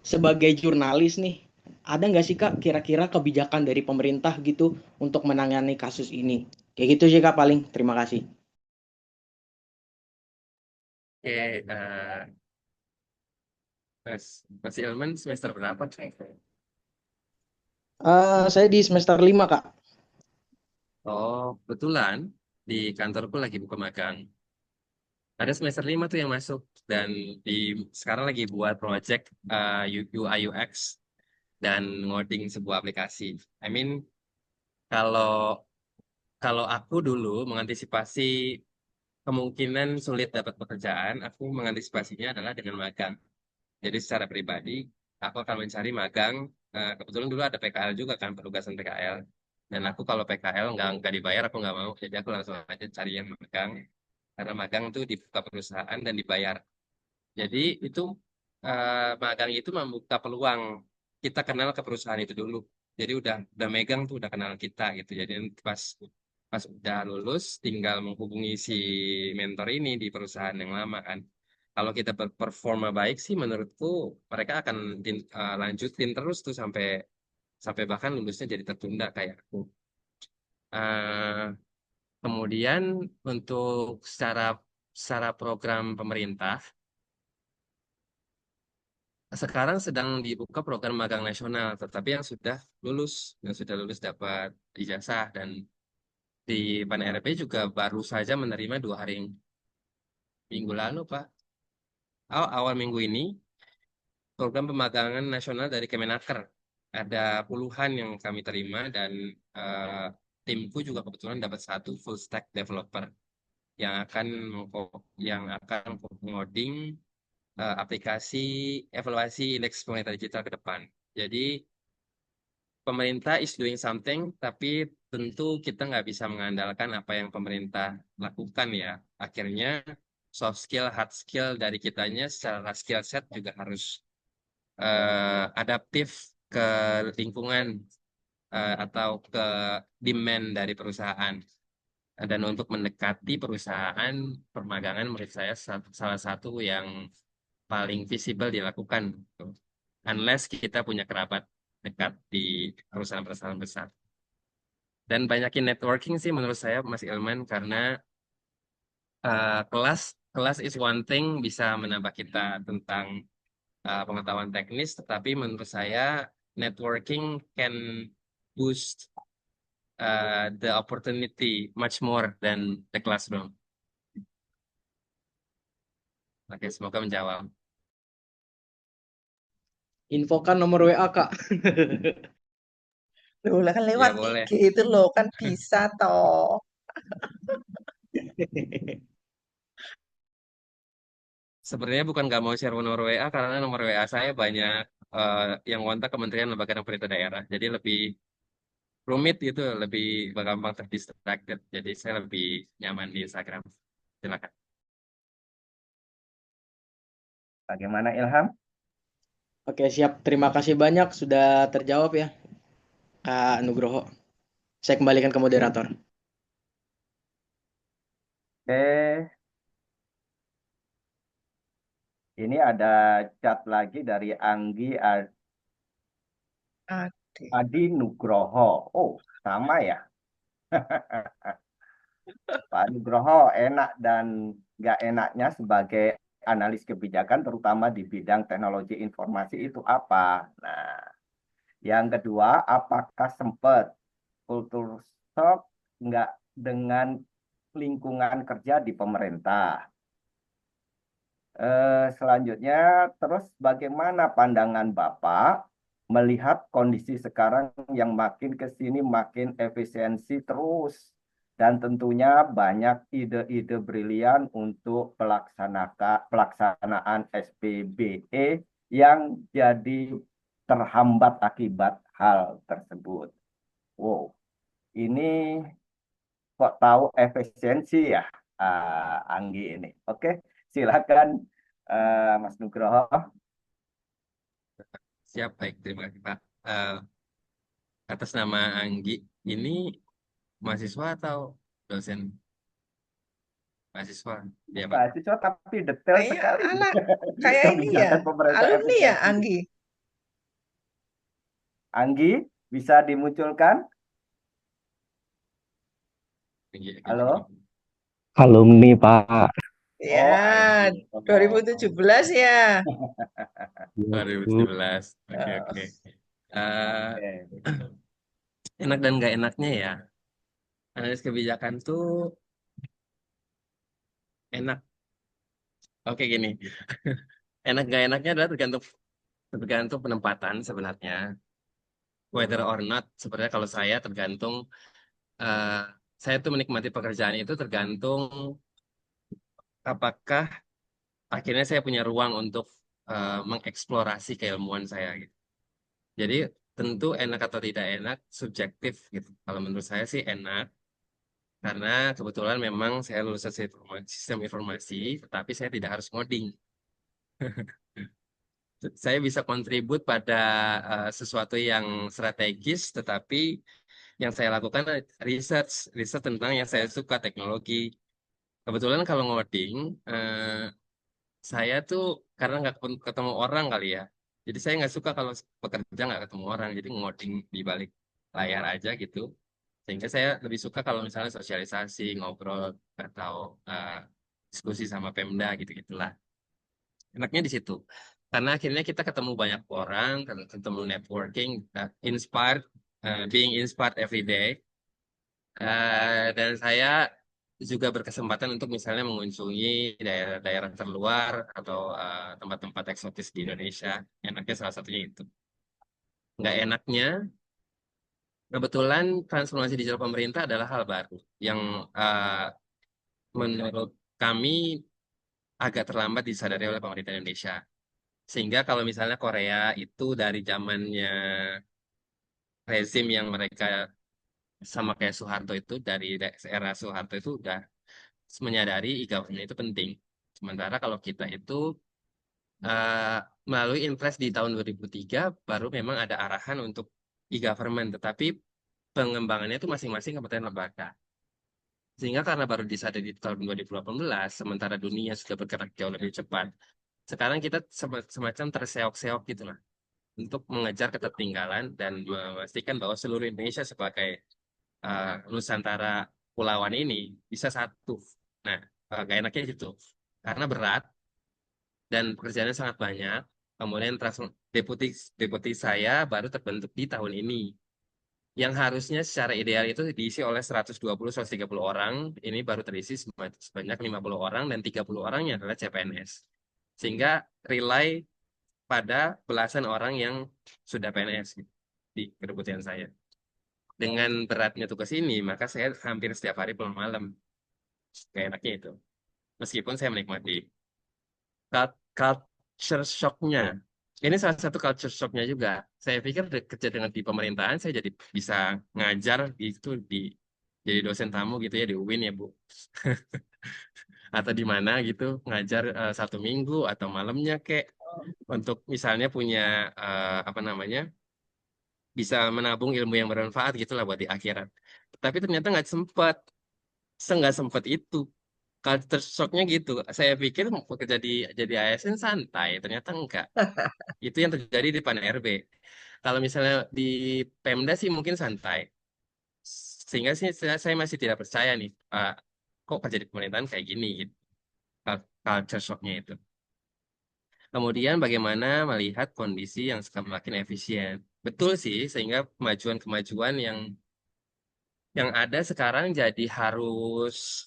sebagai jurnalis nih, ada nggak sih Kak kira-kira kebijakan dari pemerintah gitu untuk menangani kasus ini? Kayak gitu sih Kak paling. Terima kasih. Oke, Mas Ilman semester berapa? Saya di semester 5 Kak. Oh, kebetulan di kantorku lagi buka magang. Ada semester 5 tuh yang masuk dan di sekarang lagi buat project UI UX dan ngoding sebuah aplikasi. I mean, kalau kalau aku dulu mengantisipasi kemungkinan sulit dapat pekerjaan, aku mengantisipasinya adalah dengan magang. Jadi secara pribadi, aku akan mencari magang. Kebetulan dulu ada PKL juga kan, penugasan PKL. Dan aku kalau PKL nggak dibayar, aku nggak mau. Jadi aku langsung aja cari yang magang. Karena magang tuh dibuka perusahaan dan dibayar. Jadi itu magang itu membuka peluang kita kenal ke perusahaan itu dulu. Jadi udah megang tuh udah kenal kita gitu. Jadi pas pas udah lulus tinggal menghubungi si mentor ini di perusahaan yang lama kan. Kalau kita berperforma baik sih menurutku mereka akan lanjutin terus tuh sampai sampai bahkan lulusnya jadi tertunda kayak aku. Eh, Kemudian untuk secara program pemerintah sekarang sedang dibuka program magang nasional, tetapi yang sudah lulus dapat ijazah dan di Pan RB juga baru saja menerima 2 hari minggu lalu, Pak. Awal minggu ini program pemagangan nasional dari Kemenaker ada puluhan yang kami terima dan eh, timku juga kebetulan dapat satu full stack developer yang akan ngoding aplikasi evaluasi indeks penglihatan digital ke depan. Jadi pemerintah is doing something, tapi tentu kita nggak bisa mengandalkan apa yang pemerintah lakukan ya. Akhirnya soft skill, hard skill dari kitanya secara skill set juga harus adaptif ke lingkungan atau ke demand dari perusahaan. Dan untuk mendekati perusahaan permagangan menurut saya salah satu yang paling visible dilakukan. Gitu. Unless kita punya kerabat dekat di perusahaan-perusahaan besar. Dan banyakin networking sih menurut saya Mas Ilman karena kelas kelas is one thing bisa menambah kita tentang pengetahuan teknis, tetapi menurut saya networking can boost the opportunity much more than the classroom. Oke, semoga menjawab. Infokan nomor WA Kak. Loh, lah kan Ya lewat boleh. IG itu loh, kan bisa toh. Sebenarnya bukan nggak mau share nomor WA karena nomor WA saya banyak yang kontak Kementerian Lembaga dan Pemerintah Daerah. Jadi lebih rumit gitu, lebih gampang terdistracted. Jadi saya lebih nyaman di Instagram. Silakan. Bagaimana Ilham? Oke, siap. Terima kasih banyak sudah terjawab ya Kak Nugroho. Saya kembalikan ke moderator. Oke, ini ada chat lagi dari Anggi Ade. Adi Nugroho. Oh, sama ya. Pak Nugroho, enak dan nggak enaknya sebagai analis kebijakan, terutama di bidang teknologi informasi itu apa? Nah, Yang kedua, apakah sempat kultur shock nggak dengan lingkungan kerja di pemerintah? Selanjutnya, terus bagaimana pandangan Bapak melihat kondisi sekarang yang makin ke sini makin efisiensi terus dan tentunya banyak ide-ide brilian untuk pelaksanaan SPBE yang jadi terhambat akibat hal tersebut. Wow, ini kok tahu efisiensi ya, Anggi ini. Oke, silakan Mas Nugroho. Siap, baik. Terima kasih, Pak. Eh, atas nama Anggi, ini mahasiswa atau dosen? Mahasiswa. Ya, Pak. Mahasiswa tapi detail Kayaknya sekali anak kayak ini ya, kebijakan pemerintah alumni ya, efisiensi. Anggi. Anggi, bisa dimunculkan? Anggi, Anggi. Halo? Alumni, Pak. Ya, Oh, alumni. 2017 ya. 2017. Oke, Eh, oke. Eh, Oke. enak dan nggak enaknya ya. Analis kebijakan tuh enak. Oke, gini. Enak nggak enaknya adalah tergantung penempatan sebenarnya. Whether or not, sebenarnya kalau saya tergantung, eh, saya tuh menikmati pekerjaan itu tergantung apakah akhirnya saya punya ruang untuk mengeksplorasi keilmuan saya gitu. Jadi tentu enak atau tidak enak subjektif gitu. Kalau menurut saya sih enak karena kebetulan memang saya lulusan sistem informasi, tetapi saya tidak harus ngoding. Saya bisa kontribut pada sesuatu yang strategis, tetapi yang saya lakukan research, riset tentang yang saya suka teknologi. Kebetulan kalau ngoding, saya tuh karena nggak ketemu orang kali ya. Jadi saya nggak suka kalau bekerja nggak ketemu orang. Jadi ngoding di balik layar aja gitu. Sehingga saya lebih suka kalau misalnya sosialisasi, ngobrol, atau eh, diskusi sama Pemda gitu-gitulah. Enaknya di situ. Karena akhirnya kita ketemu banyak orang, ketemu networking, inspired, being inspired every day. Dan saya juga berkesempatan untuk misalnya mengunjungi daerah-daerah terluar atau tempat-tempat eksotis di Indonesia. Enaknya salah satunya itu. Nggak enaknya, kebetulan transformasi digital pemerintah adalah hal baru yang menurut kami agak terlambat disadari oleh pemerintah Indonesia. Sehingga kalau misalnya Korea itu dari zamannya rezim yang mereka sama kayak Soeharto itu dari era Soeharto itu udah menyadari e-government itu penting. Sementara kalau kita itu eh, melalui Impres di tahun 2003 baru memang ada arahan untuk e-government, tetapi pengembangannya itu masing-masing kementerian lembaga. Sehingga karena baru disadari di tahun 2018, sementara dunia sudah bergerak jauh lebih cepat, sekarang kita semacam terseok-seok gitu lah untuk mengejar ketertinggalan dan memastikan bahwa seluruh Indonesia sebagai Nusantara Pulauan ini bisa satu. Nah, gak enaknya gitu. Karena berat dan pekerjaannya sangat banyak. Kemudian deputi deputi saya baru terbentuk di tahun ini. Yang harusnya secara ideal itu diisi oleh 120-130 orang. Ini baru terisi sebanyak 50 orang dan 30 orangnya adalah CPNS. Sehingga rely pada belasan orang yang sudah PNS gitu, di kedeputian saya. Dengan beratnya tugas ini, maka saya hampir setiap hari pulang malam. Kayak enaknya itu. Meskipun saya menikmati. Culture shock-nya. Ini salah satu culture shock-nya juga. Saya pikir kerja dengan di pemerintahan, saya jadi bisa ngajar gitu jadi dosen tamu gitu ya di UIN ya Bu. Atau di mana gitu ngajar 1 minggu atau malamnya kayak untuk misalnya punya apa namanya bisa menabung ilmu yang bermanfaat gitu lah buat di akhirat. Tapi ternyata nggak sempat itu. Culture shocknya gitu. Saya pikir mau bekerja jadi ASN santai, ternyata enggak. Itu yang terjadi di Pan RB. Kalau misalnya di Pemda sih mungkin santai. Sehingga sih saya masih tidak percaya nih, kok kerja di pemerintahan kayak gini gitu. Culture shocknya itu. Kemudian bagaimana melihat kondisi yang semakin efisien. betul sih, sehingga kemajuan-kemajuan yang ada sekarang jadi harus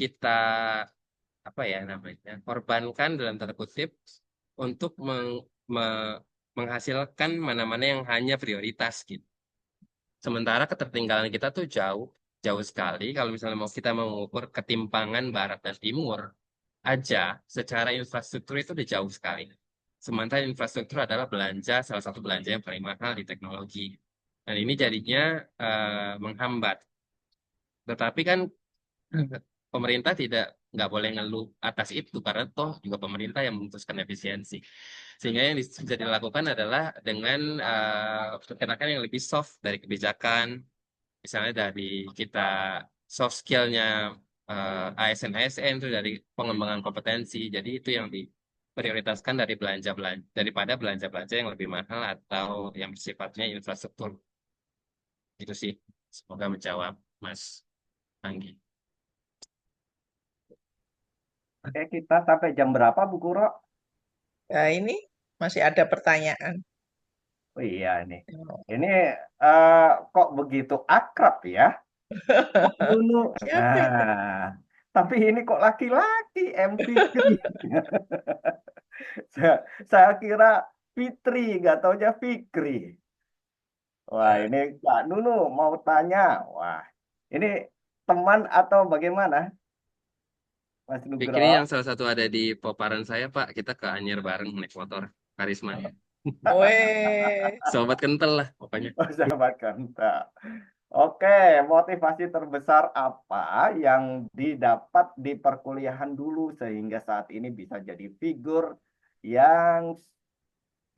kita apa ya namanya korbankan dalam tanda kutip untuk menghasilkan mana-mana yang hanya prioritas gitu. Sementara ketertinggalan kita tuh jauh jauh sekali. Kalau misalnya kita mau mengukur ketimpangan barat dan timur aja secara infrastruktur itu udah jauh sekali. Sementara infrastruktur adalah salah satu belanja yang paling mahal di teknologi. Dan ini jadinya menghambat. Tetapi kan pemerintah nggak boleh ngeluh atas itu karena toh juga pemerintah yang memutuskan efisiensi. Sehingga yang bisa dilakukan adalah dengan pergerakan yang lebih soft dari kebijakan, misalnya dari kita soft skillnya ASN itu dari pengembangan kompetensi. Jadi itu yang diprioritaskan dari belanja-belanja daripada belanja-belanja yang lebih mahal atau yang bersifatnya infrastruktur. Itu sih. Semoga menjawab, Mas Anggi. Oke, kita sampai jam berapa, Bu Kuro? Nah, ini masih ada pertanyaan. Oh iya ini kok begitu akrab ya? Nunu. Siapa itu? Tapi ini kok laki-laki MP3. Saya kira Fitri, nggak taunya Fikri. Wah, ini Kak Nunu mau tanya. Wah, ini teman atau bagaimana, Mas Fikri Nugroho? yang salah satu ada di poparan saya, Pak. Kita ke Anyer bareng naik motor. Karisma. Weh, Sobat kental lah pokoknya. Oh, sahabat Kanta. Oke, motivasi terbesar apa yang didapat di perkuliahan dulu sehingga saat ini bisa jadi figur yang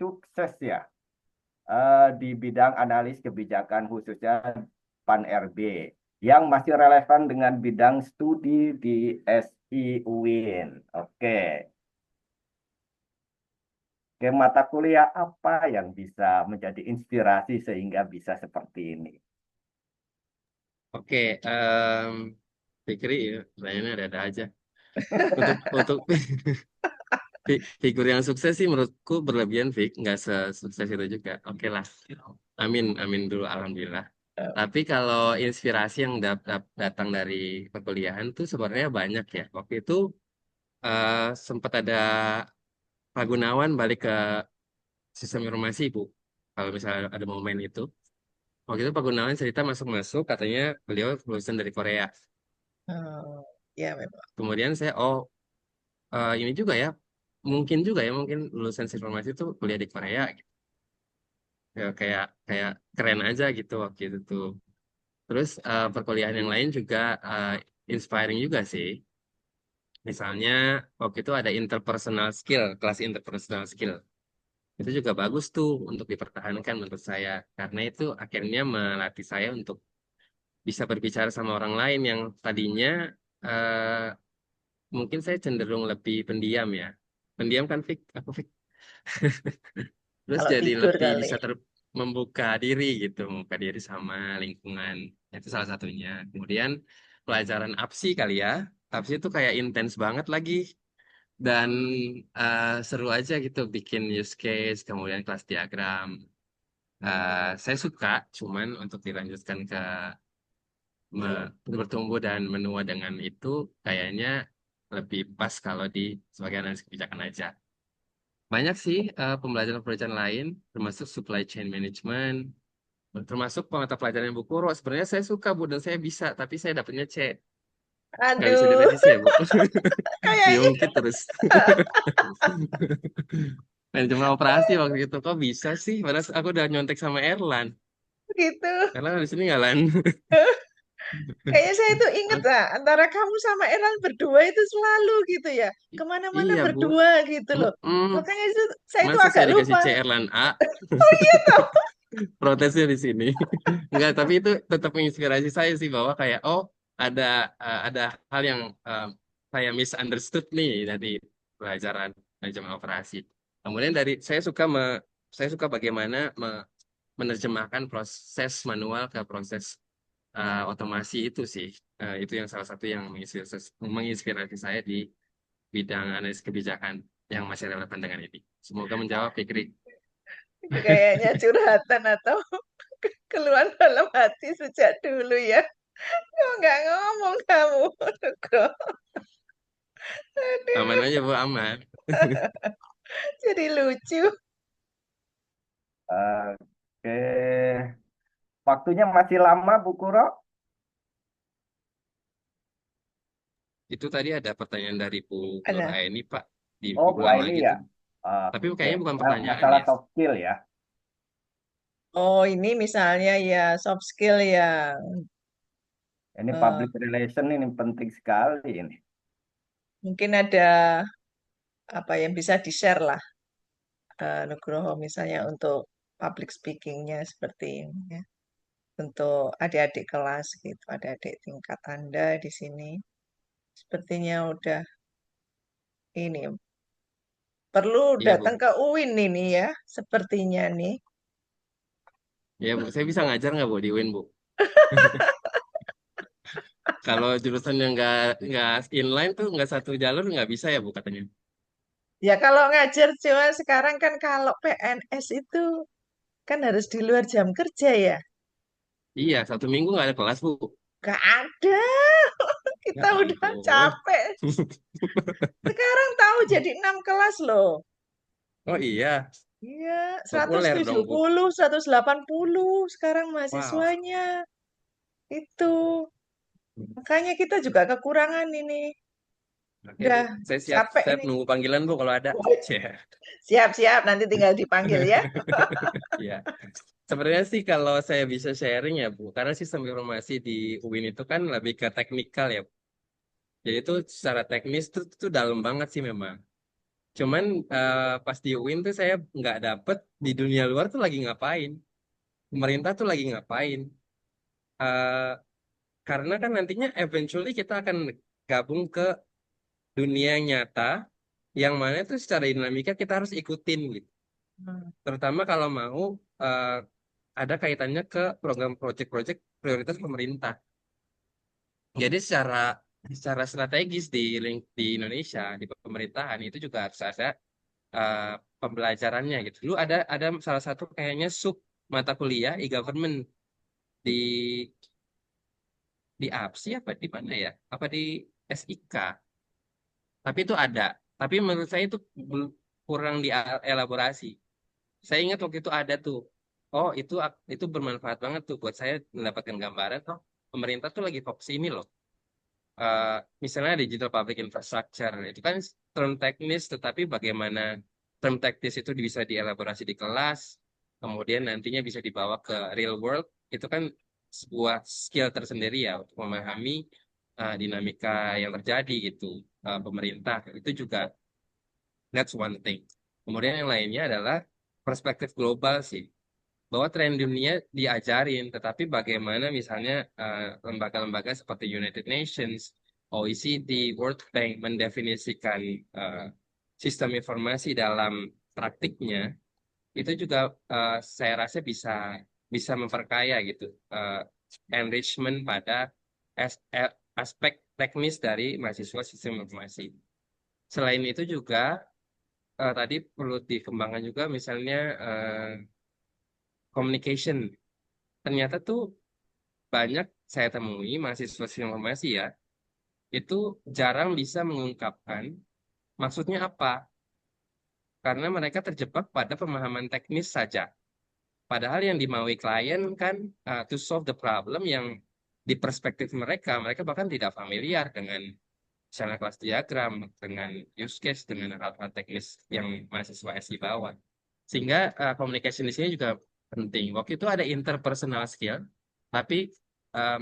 sukses ya di bidang analis kebijakan khususnya Pan-RB yang masih relevan dengan bidang studi di SI UIN. Oke. Oke, mata kuliah apa yang bisa menjadi inspirasi sehingga bisa seperti ini? Oke, Fikri, ya, pertanyaannya ada aja. Untuk figur yang sukses sih menurutku berlebihan, Fik. Nggak sesukses itu juga. Oke lah. Amin, amin dulu, alhamdulillah. Tapi kalau inspirasi yang datang dari perkuliahan tuh sebenarnya banyak ya. Waktu itu eh, sempat ada Pak Gunawan balik ke sistem informasi, Bu. Kalau misalnya ada momen itu. Waktu itu Pak Gunawan cerita masuk-masuk, katanya beliau lulusan dari Korea. ya memang. Kemudian saya, ini juga ya, mungkin lulusan informasi itu kuliah di Korea. Gitu. Ya, kayak kayak keren aja gitu waktu itu tuh. Terus perkuliahan yang lain juga inspiring juga sih. Misalnya waktu itu ada interpersonal skill, kelas interpersonal skill. Itu juga bagus tuh untuk dipertahankan menurut saya. Karena itu akhirnya melatih saya untuk bisa berbicara sama orang lain yang tadinya eh, mungkin saya cenderung lebih pendiam ya. Pendiam kan Fik, aku Fik. Terus Kalau jadi tidur lebih kali. bisa membuka diri gitu, membuka diri sama lingkungan. Itu salah satunya. Kemudian pelajaran APSI kali ya. APSI itu kayak intens banget lagi dan seru aja gitu bikin use case, kemudian kelas diagram. Saya suka, cuman untuk dilanjutkan ke bertumbuh dan menua dengan itu kayaknya lebih pas kalau di sebagai analis kebijakan aja. Banyak sih pembelajaran-pembelajaran lain, termasuk supply chain management, termasuk mata pelajaran yang Bu Kuro. Sebenarnya saya suka, Bu, dan saya bisa, tapi saya dapatnya C. Nggak bisa Aduh, direvisi ya, Bu. kayaknya Diungkit terus. Manajemen operasi waktu itu, kok bisa sih? Padahal aku udah nyontek sama Erlan. gitu. Erlan di sini nggak, Lan? Kayaknya saya itu inget lah, antara kamu sama Erlan berdua itu selalu gitu ya. Kemana-mana Iya, Bu. berdua gitu loh. Mm-mm. Makanya itu, saya itu Masa agak saya dikasih lupa. C Erlan A? Oh iya toh. Protesnya di sini. Enggak, tapi itu tetap menginspirasi saya sih bahwa kayak ada ada hal yang saya misunderstood nih dari pelajaran manajemen operasi. Kemudian saya suka bagaimana menerjemahkan proses manual ke proses otomasi itu sih. Itu yang salah satu yang menginspirasi saya di bidang analisis kebijakan yang masih relevan dengan ini. Semoga menjawab, Fikri. Itu kayaknya curhatan atau keluhan dalam hati sejak dulu ya. Kok nggak ngomong kamu, Nugroho? Aman Aduh, aja Bu, aman. jadi lucu. Oke, waktunya masih lama, Bu Kuro. Itu tadi ada pertanyaan dari Bu Nur Ada. Aini, Pak, Oh, Bu diulang Aini lagi ya. tuh. Tapi Oke, kayaknya bukan pertanyaan masalah ya. soft skill ya. Oh, ini misalnya ya soft skill yang Ini eh, public relation ini penting sekali ini. mungkin ada apa yang bisa di-share lah, Nugroho misalnya untuk public speakingnya seperti ini ya. Untuk adik-adik kelas gitu, adik-adik tingkat Anda di sini. Sepertinya udah ini perlu Iya Bu. datang ke UIN ini ya, sepertinya nih. Iya Bu, saya bisa ngajar nggak Bu di UIN Bu? Kalau jurusan yang nggak inline tuh nggak satu jalur nggak bisa ya Bu katanya. Ya kalau ngajar cuma sekarang kan kalau PNS itu kan harus di luar jam kerja ya. Iya, 1 minggu nggak ada kelas Bu. Gak ada. Ya Kita udah ampun. capek. Sekarang tahu jadi 6 kelas loh. Oh iya, Iya, seratus populer tujuh dong Bu. puluh 180 sekarang Wow. mahasiswanya. Itu. Makanya kita juga kekurangan ini. Oke Bu, Udah saya siap, capek saya ini. nunggu panggilan Bu kalau ada. Cie. Siap-siap, nanti tinggal dipanggil ya. Iya. Sebenarnya sih kalau saya bisa sharing ya Bu, karena sistem informasi di UIN itu kan lebih ke teknikal ya Bu. Jadi itu secara teknis tuh dalam banget sih memang. Cuman pas di UIN tuh saya nggak dapet di dunia luar tuh lagi ngapain. Pemerintah tuh lagi ngapain. Eh, karena kan nantinya eventually kita akan gabung ke dunia nyata yang mana itu secara dinamika kita harus ikutin gitu. Hmm. Terutama kalau mau eh, ada kaitannya ke program project-project prioritas pemerintah. Jadi secara strategis di Indonesia di pemerintahan itu juga harus ada eh, pembelajarannya gitu. Dulu ada salah satu kayaknya sub mata kuliah e-government di APSI apa di mana ya? Apa di SIK? Tapi itu ada. Tapi menurut saya itu kurang dielaborasi. Saya ingat waktu itu ada tuh. Oh, itu bermanfaat banget tuh buat saya mendapatkan gambaran. Oh, pemerintah tuh lagi fokus ini loh. Eh, misalnya digital public infrastructure itu kan term teknis, tetapi bagaimana term teknis itu bisa dielaborasi di kelas, kemudian nantinya bisa dibawa ke real world. Itu kan sebuah skill tersendiri ya untuk memahami dinamika yang terjadi gitu. Pemerintah itu juga that's one thing. Kemudian yang lainnya adalah perspektif global sih, bahwa tren dunia diajarin, tetapi bagaimana misalnya lembaga-lembaga seperti United Nations, OECD, World Bank mendefinisikan eh, sistem informasi dalam praktiknya, itu juga saya rasa bisa bisa memperkaya gitu enrichment pada aspek teknis dari mahasiswa sistem informasi. Selain itu juga tadi perlu dikembangkan juga misalnya communication. Ternyata tuh banyak saya temui mahasiswa sistem informasi ya, itu jarang bisa mengungkapkan maksudnya apa, karena mereka terjebak pada pemahaman teknis saja. Padahal yang dimaui klien kan to solve the problem yang di perspektif mereka, mereka bahkan tidak familiar dengan misalnya kelas diagram, dengan use case, dengan hal-hal teknis yang mahasiswa SI bawa. Sehingga communication di sini juga penting. Waktu itu ada interpersonal skill, tapi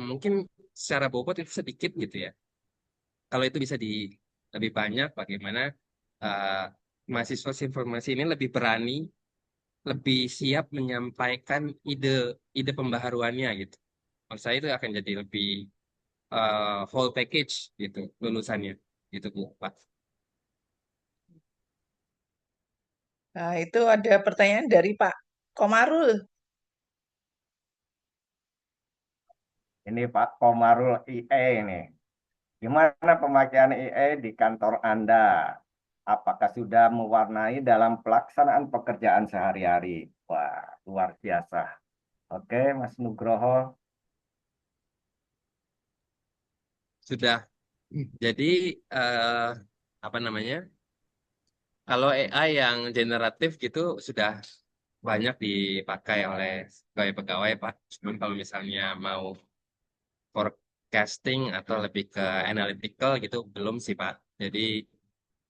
mungkin secara bobot itu sedikit gitu ya. Kalau itu bisa lebih banyak, bagaimana uh, mahasiswa informasi ini lebih berani, lebih siap menyampaikan ide pembaharuannya gitu. Menurut saya itu akan jadi lebih whole package gitu lulusannya, gitu Bu, Pak. Nah, itu ada pertanyaan dari Pak Komarul. Ini Pak Komarul IE ini. Gimana pemakaian IE di kantor Anda? Apakah sudah mewarnai dalam pelaksanaan pekerjaan sehari-hari? Wah, luar biasa. Oke, Mas Nugroho. Sudah. Jadi eh, apa namanya? Kalau AI yang generatif gitu sudah banyak dipakai oleh pegawai-pegawai, Pak. Cuman kalau misalnya mau forecasting atau lebih ke analytical gitu belum sih, Pak. Jadi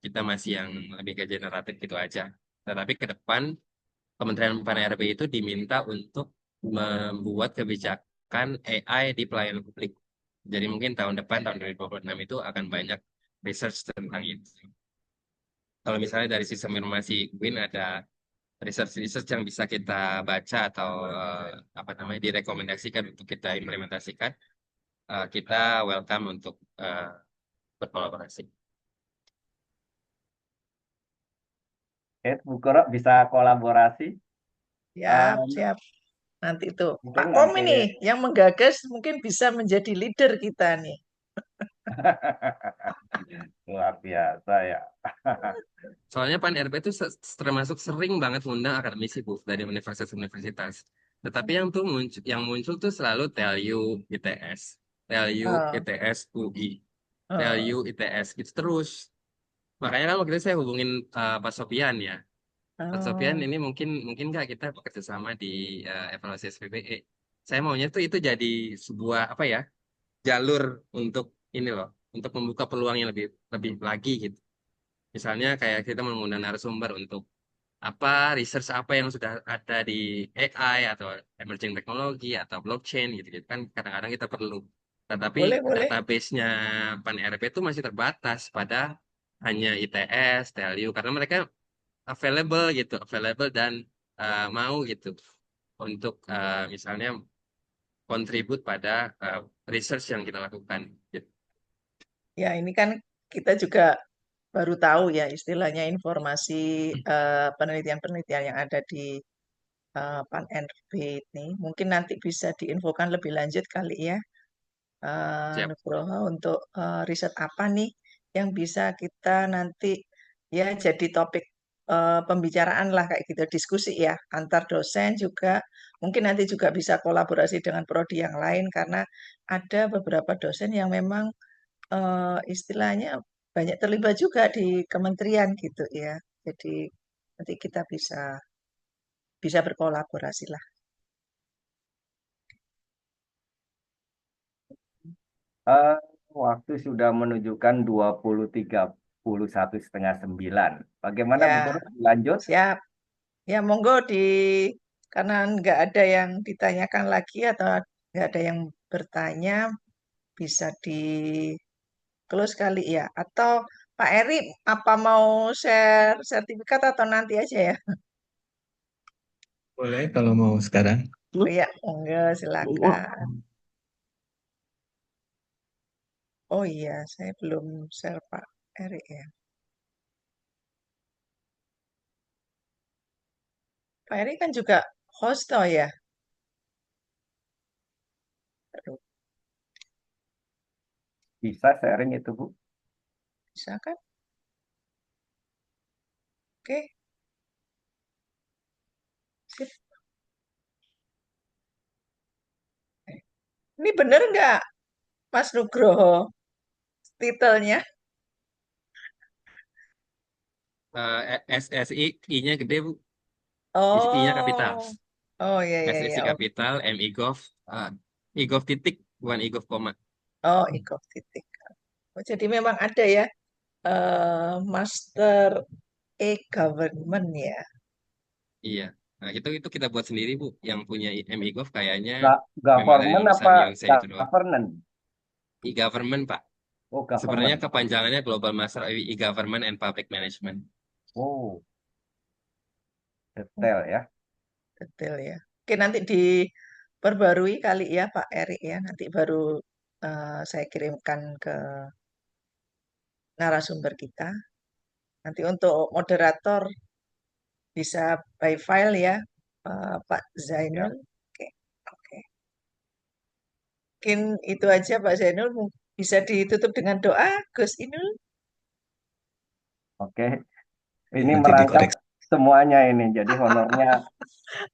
kita masih yang lebih ke generatif gitu aja. Tetapi ke depan Kementerian PAN-RB itu diminta untuk membuat kebijakan AI di pelayanan publik. Jadi mungkin tahun depan, tahun 2026 itu akan banyak research tentang itu. Kalau misalnya dari sistem informasi UIN ada research-research yang bisa kita baca atau apa namanya direkomendasikan untuk kita implementasikan, kita welcome untuk berkolaborasi. Bu Koro bisa kolaborasi. Siap, Em, siap. Nanti itu mungkin Pak Kom nanti ini yang menggagas mungkin bisa menjadi leader kita nih. luar biasa ya. Soalnya PAN-RB itu termasuk sering banget ngundang akademisi, Bu, dari universitas-universitas. Tetapi yang muncul tuh selalu TELU ITS, TELU Oh, ITS UI, oh, TELU ITS gitu terus. Makanya kan waktu itu saya hubungin Pak Sofian ya. Pak Sofian oh. ini mungkin mungkin nggak kita bekerja sama di evaluasi SPBE. Saya maunya tuh itu jadi sebuah apa ya jalur untuk ini loh, untuk membuka peluang yang lebih lebih lagi gitu. Misalnya kayak kita mengundang narasumber untuk apa research apa yang sudah ada di AI atau emerging technology atau blockchain gitu, gitu kan kadang-kadang kita perlu. Tetapi Boleh, boleh. database-nya PAN-RB itu masih terbatas pada hanya ITS, TLU karena mereka available dan mau gitu untuk misalnya kontribut pada research yang kita lakukan. Gitu. Ya, ini kan kita juga baru tahu ya istilahnya informasi penelitian-penelitian yang ada di Pan-RB ini. Mungkin nanti bisa diinfokan lebih lanjut kali ya, Siap. Nugroho, untuk riset apa nih yang bisa kita nanti ya jadi topik pembicaraan lah kayak gitu, diskusi ya antar dosen juga. Mungkin nanti juga bisa kolaborasi dengan prodi yang lain karena ada beberapa dosen yang memang istilahnya banyak terlibat juga di kementerian gitu ya. Jadi nanti kita bisa berkolaborasi lah. Eh, waktu sudah menunjukkan 23:31 Bagaimana Bu Ya, Koro? Lanjut. siap. Ya, monggo karena nggak ada yang ditanyakan lagi atau nggak ada yang bertanya, bisa di close kali ya. Atau Pak Eri, apa mau share sertifikat atau nanti aja ya? Boleh kalau mau sekarang. Oh iya, monggo silakan. Oh iya, saya belum share Pak Eri ya. Pak Eri kan juga host toh ya. Aduh, Bisa sharing itu Bu. bisa kan? Oke, sip. Ini bener nggak Mas Nugroho titelnya? SSI I-nya gede, Bu. I-nya kapital. Oh, oh iya iya iya. SSI kapital, MIGOV, IGOV titik, bukan IGOV koma. Oh, ikof titik. Oh, jadi memang ada ya Master E-Government ya. Iya. Nah, itu kita buat sendiri, Bu. Yang punya MIGOV kayaknya memang dari Government lulusan apa Yonsei itu doang. governance? E-government, Pak. Oh, Sebenarnya government. kepanjangannya Global Master of E-Government and Public Management. Oh, detail ya. Betul ya. Oke, nanti diperbarui kali ya Pak Erik ya. Nanti baru saya kirimkan ke narasumber kita. Nanti untuk moderator bisa by file ya, Pak Ya. Zainul. Oke, oke. Mungkin itu aja Pak Zainul. Bisa ditutup dengan doa, Gus Inul. Oke, ini Nanti merangkap dikoreksi. semuanya ini. Jadi honornya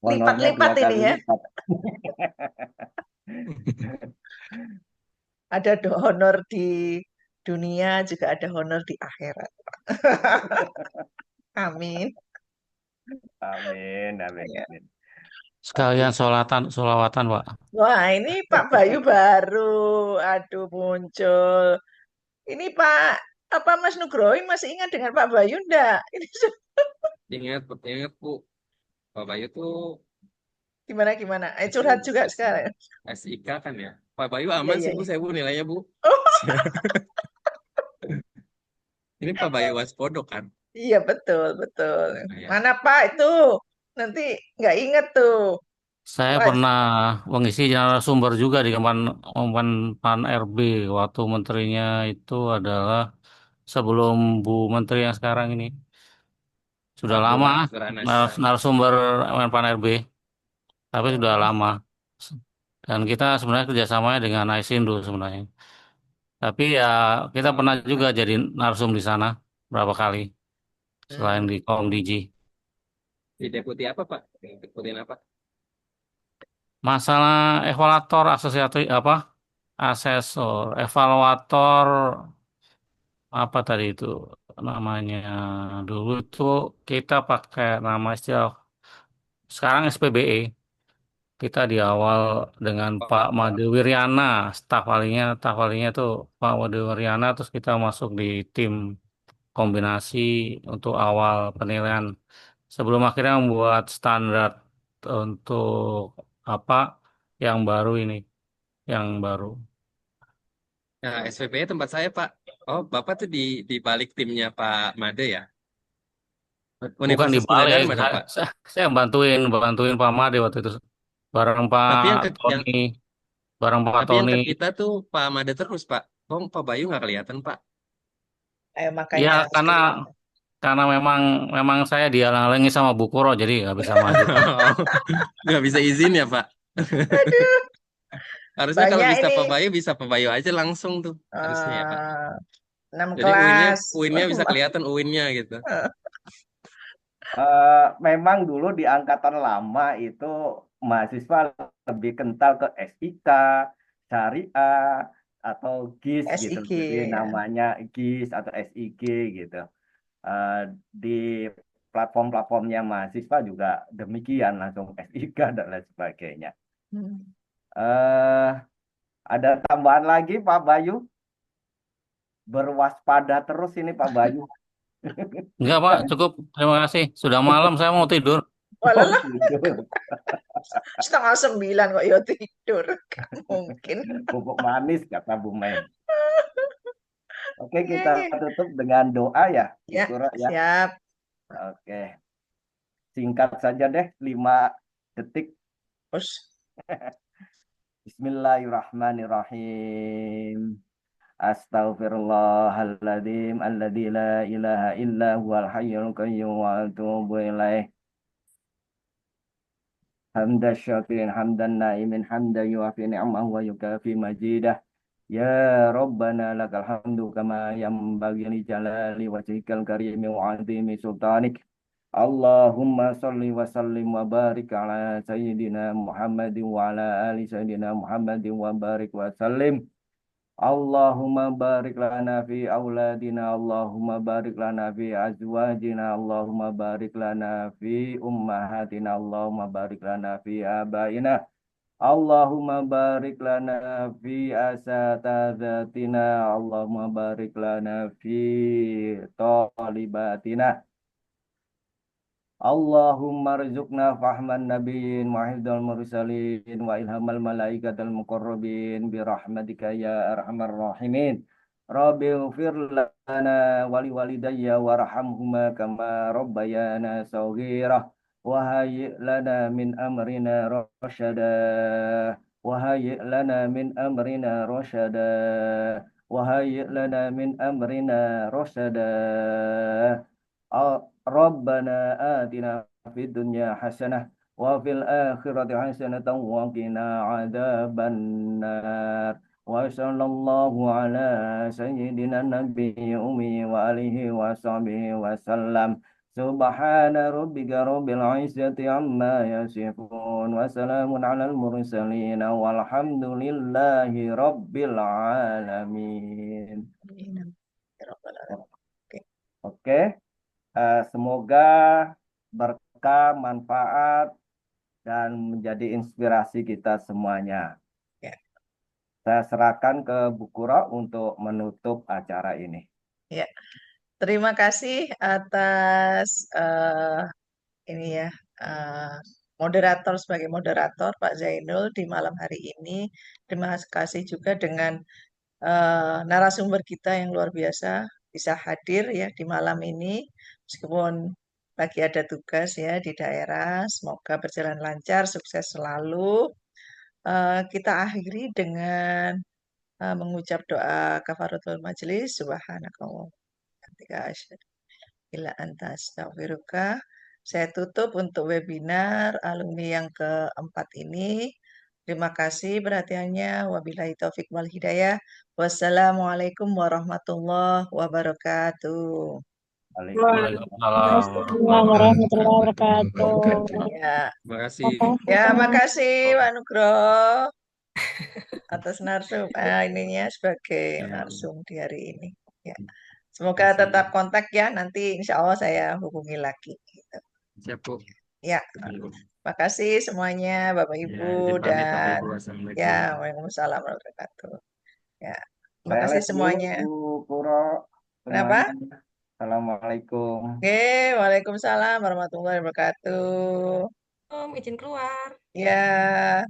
Lipat-lipat dua ini kali ya. lipat. Ada honor di dunia, juga ada honor di akhirat. Amin. Amin, amin, Ya. amin. Sekalian Oke. sholawatan, Pak. Wah, ini Pak Bayu baru. Aduh, muncul. Ini Pak, apa Mas Nugroho masih ingat dengan Pak Bayu enggak? Ini Ingat, ingat Bu. Pak Bayu tuh gimana? Curhat juga sekarang. SIK kan ya. Pak Bayu Iya, aman iya, sih Bu, iya. saya Bu nilainya Bu. Oh, Ini Pak Bayu Waspodo kan. iya betul. Nah, ya. Mana Pak itu? Nanti nggak inget tuh. Saya Wah, pernah mengisi narasumber juga di Pan RB waktu menterinya itu adalah sebelum Bu Menteri yang sekarang ini. Sudah lama Purana. narasumber Pan RB, tapi sudah oh, lama. Dan kita sebenarnya kerjasamanya dengan Aisindo sebenarnya. Tapi ya kita pernah juga jadi narsum di sana berapa kali selain hmm. di Komdiji. Di deputi apa Pak? Deputin apa? Masalah evaluator asosiasi apa? Asesor, evaluator apa tadi itu namanya? Dulu itu kita pakai nama istilah sekarang SPBE. Kita di awal dengan Pak Made Oh, Wiryana, staf ahlinya tuh Pak Made Wiryana, terus kita masuk di tim kombinasi untuk awal penilaian sebelum akhirnya membuat standar untuk apa yang baru ini, yang baru. nah, SPP tempat saya Pak. Oh, Bapak tuh di balik timnya Pak Made ya? Bukan Universitas dibalik, Bidadari mana Pak? saya bantuin Pak Made waktu itu bareng Tapi yang Pak ke yang Tony, bareng Pak tapi yang Tony. ke kita tuh Pak Made terus Pak. Kok Pak Bayu nggak kelihatan Pak? Ya Makanya harus karena kelihatan. karena memang saya dihalang-halangi sama Bu Kuro jadi nggak bisa maju. Nggak bisa izin ya Pak. Aduh, Harusnya kalau banyak bisa ini. Pak Bayu bisa Pak Bayu aja langsung tuh. Harusnya ya Pak. 6 Jadi kelas. UIN-nya bisa kelihatan UIN-nya gitu. Memang dulu di angkatan lama itu mahasiswa lebih kental ke SIK, syariah, atau GIS gitu. SIG. Jadi namanya GIS atau SIG gitu. Eh, di platform-platformnya mahasiswa juga demikian, langsung SIK dan lain sebagainya. Hmm. Eh, ada tambahan lagi Pak Bayu? Berwaspada terus ini Pak Bayu. Enggak Pak, cukup. Terima kasih. Sudah malam saya mau tidur. Oh, Walah, tidur. 8:30 kok ya tidur. Gak mungkin. Pupuk manis kata Bu Mem. Oke, Iya, kita iya. tutup dengan doa ya, Bu Ya, Kuro ya. siap. Oke, singkat saja deh, 5 detik. Terus, Bismillahirrahmanirrahim. Astaghfirullahaladzim alladzi la ilaha illa huwal hayyul qayyum wa atubu ilaih. Hamdan syakirin hamdan naimin hamdan yuafi ni'amahu wa yukafi majidah. Ya Rabbana lakal hamdu kama yanbaghi li jalali wajhikal karimi wa azimi sultanik. Allahumma salli wa sallim wa barik ala sayyidina Muhammadin wa ala ali sayyidina Muhammadin wa barik wa sallim. Allahumma barik lana fi auladina, Allahumma barik lana fi azwajina, Allahumma barik lana fi ummahatina, Allahumma barik lana fi abaina, Allahumma barik lana fi asatadzatina, Allahumma barik lana fi talibatina. Allahumma rizukna fahman nabiyyin wa hifdzal mursalin wa ilhamal malaikatal muqarrabin bi rahmatika ya arhamar rahimin. Rabbi ighfir lana wa liwalidayya warhamhuma kama rabbayana shaghira wa hayyi' lana min amrina rasyada wa hayyi' lana min amrina rasyada wa hayyi' lana min amrina rasyada. Rabbana atina fid dunya hasanah wa fil akhirati hasanah wa qina adzabannar. وصلى الله على سيدنا النبي أمي وآله وصحبه وسلم سبحان ربك رب العزة عما يصفون وسلام على المرسلين والحمد لله رب العالمين. Amin. Ya Rabbal Alamin. Oke. Oke, semoga berkah, manfaat, dan menjadi inspirasi kita semuanya. Ya. Saya serahkan ke Bu Kuro untuk menutup acara ini. Ya. Terima kasih atas ini ya moderator sebagai moderator Pak Zainul di malam hari ini. Terima kasih juga dengan narasumber kita yang luar biasa bisa hadir ya di malam ini meskipun lagi ada tugas ya di daerah. Semoga berjalan lancar, sukses selalu. Kita akhiri dengan mengucap doa kafaratul majelis. Subhanakallah. Ila anta astaghfiruka. Saya tutup untuk webinar alumni yang keempat ini. Terima kasih perhatiannya. Wabillahi taufik wal hidayah. Wassalamualaikum warahmatullahi wabarakatuh. Waalaikumsalam Waalaikumsalam warahmatullahi wabarakatuh. Ya, Terima kasih. ya makasih Pak Nugroho atas narsum ininya sebagai Ya, narsum di hari ini. Ya. Semoga tetap kontak ya. Nanti insya Allah saya hubungi lagi. Gitu. siap Bu. Ya, makasih semuanya Bapak Ya, Ibu izin pamit Bapak dan Ibu. ya, Assalamualaikum. Waalaikumsalam warahmatullahi wabarakatuh. Ya, terima Saya kasih les dulu, semuanya. Bu Kuro, Kenapa? semuanya. Assalamualaikum. Oke, Waalaikumsalam warahmatullahi wabarakatuh. Izin keluar. Ya.